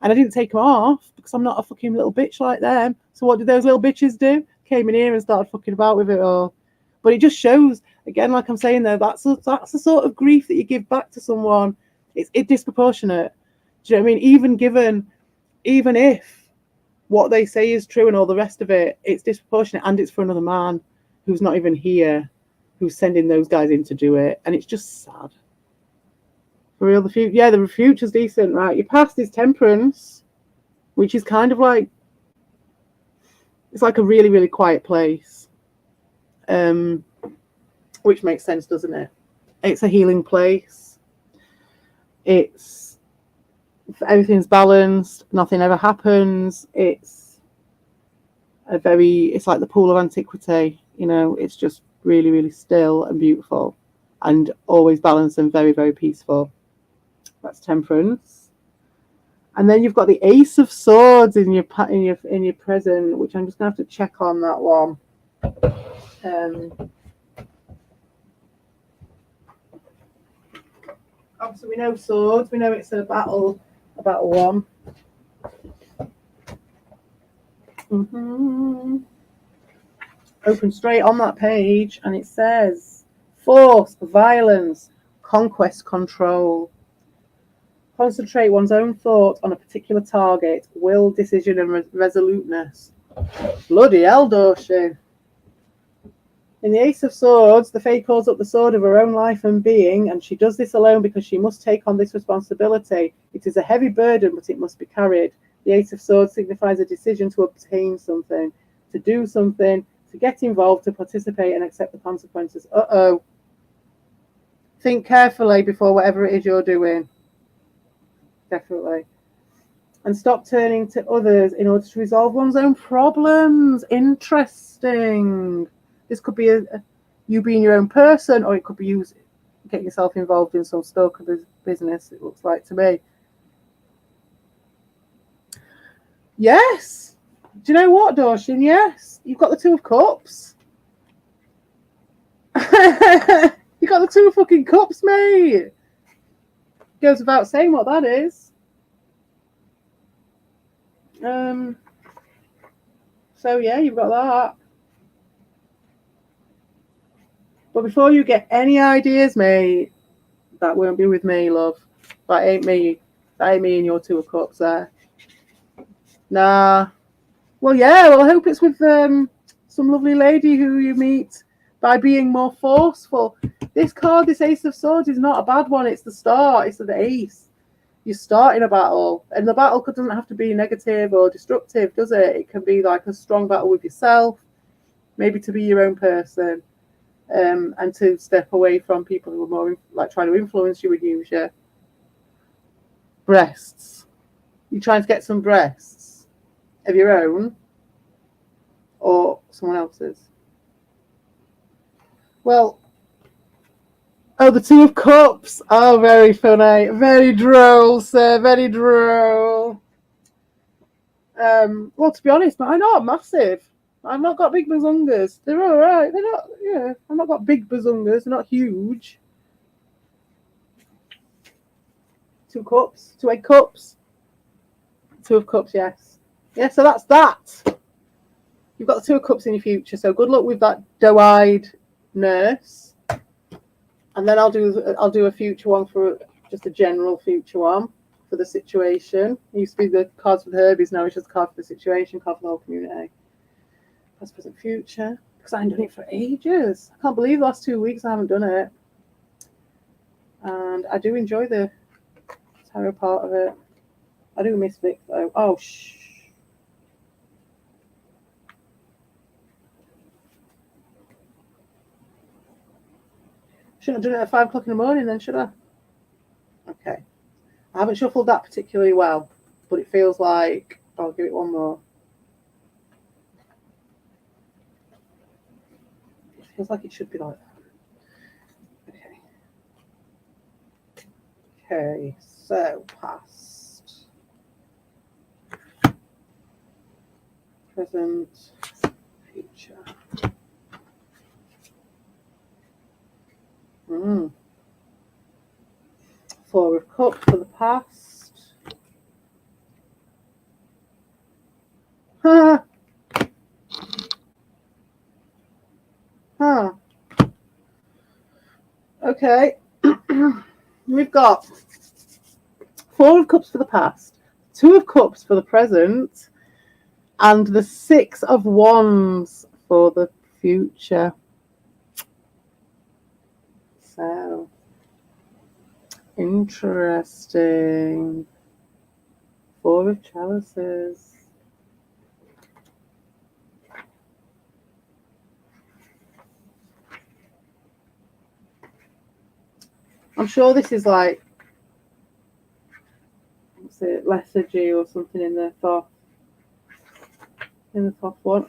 And I didn't take them off because I'm not a fucking little bitch like them. So what did those little bitches do? Came in here and started fucking about with it all. But it just shows, again, like I'm saying there, that's the sort of grief that you give back to someone. It's disproportionate. Do you know what I mean? Even if what they say is true and all the rest of it, it's disproportionate, and it's for another man. who's not even here, who's sending those guys in to do it, and it's just sad. For real, the future's decent, right? Your past is Temperance, which is kind of like, it's like a really, really quiet place, which makes sense, doesn't it? It's a healing place. Everything's balanced. Nothing ever happens. It's like the pool of antiquity. You know, it's just really, really still and beautiful, and always balanced and very, very peaceful. That's Temperance. And then you've got the Ace of Swords in your present, which I'm just gonna have to check on that one. Obviously, we know swords. We know it's a battle one. Open straight on that page, and it says force, violence, conquest, control. Concentrate one's own thought on a particular target, will, decision, and resoluteness. Bloody hell, Dorshi. In the Ace of Swords, the Fae calls up the sword of her own life and being, and she does this alone because she must take on this responsibility. It is a heavy burden, but it must be carried. The Ace of Swords signifies a decision to obtain something, to do something, to get involved, to participate, and accept the consequences. Uh-oh. Think carefully before whatever it is you're doing. Definitely. And stop turning to others in order to resolve one's own problems. Interesting. This could be you being your own person, or it could be you getting yourself involved in some stoker business, it looks like to me. Yes. Do you know what, Dorshin? Yes. You've got the Two of Cups. You got the Two of fucking Cups, mate. Goes without saying what that is. So yeah, you've got that. But before you get any ideas, mate, that won't be with me, love. That ain't me. That ain't me and your Two of Cups there. Nah. Well, yeah. Well, I hope it's with some lovely lady who you meet by being more forceful. This card, this Ace of Swords, is not a bad one. It's the start. It's the ace. You're starting a battle, and the battle doesn't have to be negative or destructive, does it? It can be like a strong battle with yourself, maybe to be your own person, and to step away from people who are more like trying to influence you and use you. Breasts. You're trying to get some breasts of your own or someone else's. Well, oh, the Two of Cups. Oh, very funny. Very droll, sir. Very droll. Well, to be honest, mine aren't massive. I've not got big bazungas. They're all right. They're not, yeah. I've not got big bazungas. They're not huge. Two cups. Two egg cups. Two of Cups, yes. Yeah, so that's that. You've got the Two of Cups in your future. So good luck with that doe-eyed nurse. And then I'll do a future one for just a general future one for the situation. It used to be the cards for the Herbies, now it's just a card for the situation, card for the whole community. Past, present, future. Because I haven't done it for ages. I can't believe the last 2 weeks I haven't done it. And I do enjoy the tarot part of it. I do miss Vic though. Oh, shh. Shouldn't have done it at 5 o'clock in the morning then, should I? Okay. I haven't shuffled that particularly well, but it feels like I'll give it one more. It feels like it should be like that. Okay. Okay, so past, present, future. Four of Cups for the past. Okay. We've got Four of Cups for the past, Two of Cups for the present, and the Six of Wands for the future. So, interesting. Four of chalices. I'm sure this is like, what's it, lethargy or something in the top one.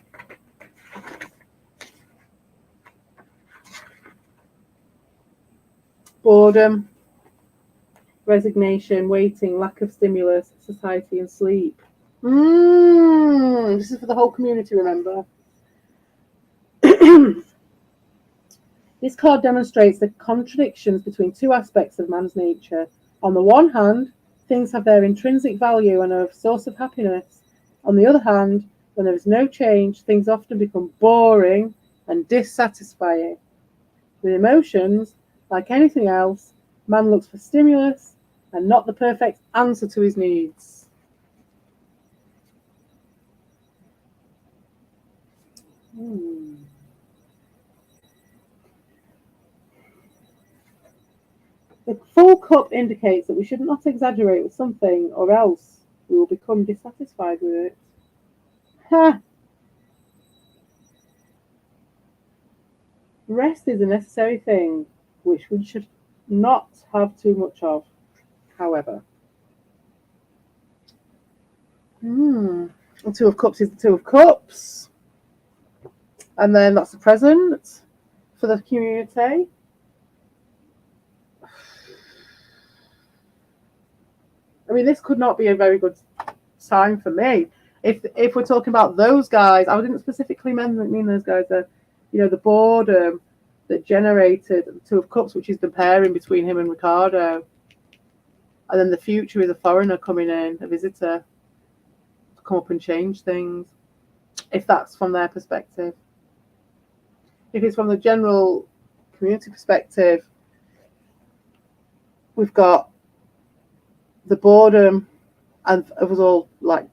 Boredom, resignation, waiting, lack of stimulus, society, and sleep. This is for the whole community, remember? This card demonstrates the contradictions between two aspects of man's nature. On the one hand, things have their intrinsic value and are a source of happiness. On the other hand, when there is no change, things often become boring and dissatisfying. With emotions, like anything else, man looks for stimulus and not the perfect answer to his needs. The full cup indicates that we should not exaggerate with something, or else we will become dissatisfied with it. Ha! Rest is a necessary thing, which we should not have too much of, however. The Two of Cups is the Two of Cups. And then that's the present for the community. I mean, this could not be a very good sign for me. If we're talking about those guys, I didn't specifically mean those guys. The boredom that generated the Two of Cups, which is the pairing between him and Ricardo. And then the future is a foreigner coming in, a visitor, to come up and change things, if that's from their perspective. If it's from the general community perspective, we've got the boredom, and it was all like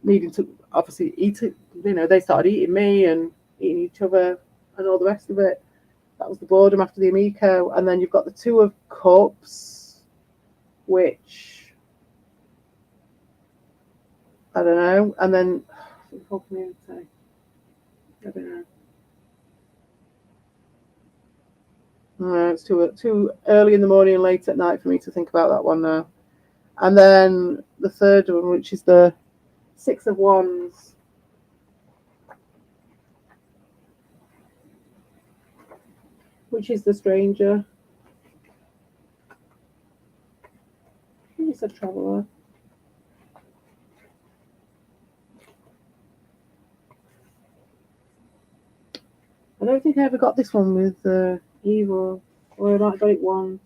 needing to obviously eat it. They started eating me and eating each other and all the rest of it. That was the boredom after the Amico. And then you've got the Two of Cups, which I don't know. And then the whole community, I don't know. No, it's too early in the morning and late at night for me to think about that one now. And then the third one, which is the Six of Wands. Which is the stranger. He's a traveller. I don't think I ever got this one with evil, or I might have got it once.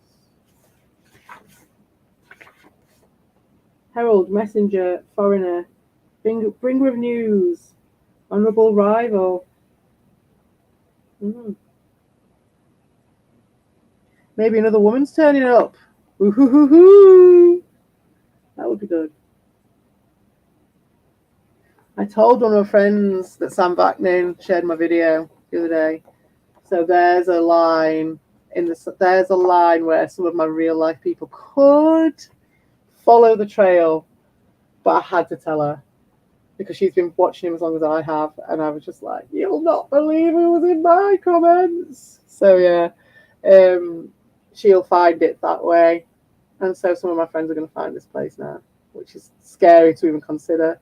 Herald, messenger, foreigner, bringer of news, honourable rival. Maybe another woman's turning up. Ooh-hoo-hoo-hoo. That would be good. I told one of my friends that Sam Vaknin shared my video the other day. So there's a line where some of my real life people could follow the trail, but I had to tell her because she's been watching him as long as I have, and I was just like, you'll not believe who was in my comments. So yeah, she'll find it that way, and so some of my friends are going to find this place now, which is scary to even consider.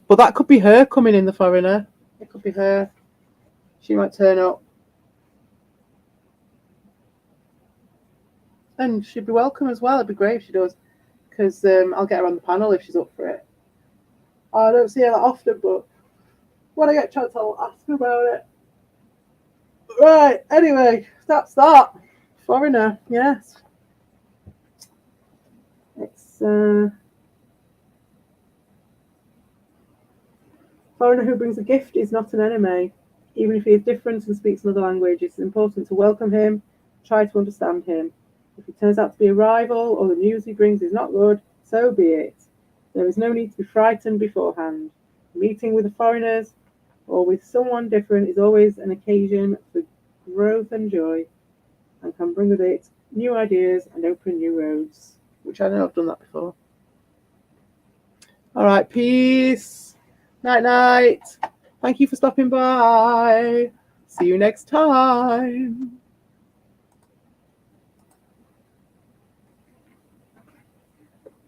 But that could be her coming in, the foreigner. It could be her. She might turn up. And she'd be welcome as well. It'd be great if she does. Because I'll get her on the panel if she's up for it. I don't see her that often, but when I get a chance, I'll ask her about it. Right, anyway, that's that. Foreigner, yes. It's foreigner who brings a gift is not an enemy. Even if he is different and speaks another language, it's important to welcome him, try to understand him. If he turns out to be a rival or the news he brings is not good, so be it. There is no need to be frightened beforehand. Meeting with the foreigners or with someone different is always an occasion for growth and joy, and can bring with it new ideas and open new roads, which I know I've done that before. All right, peace. Night, night. Thank you for stopping by. See you next time.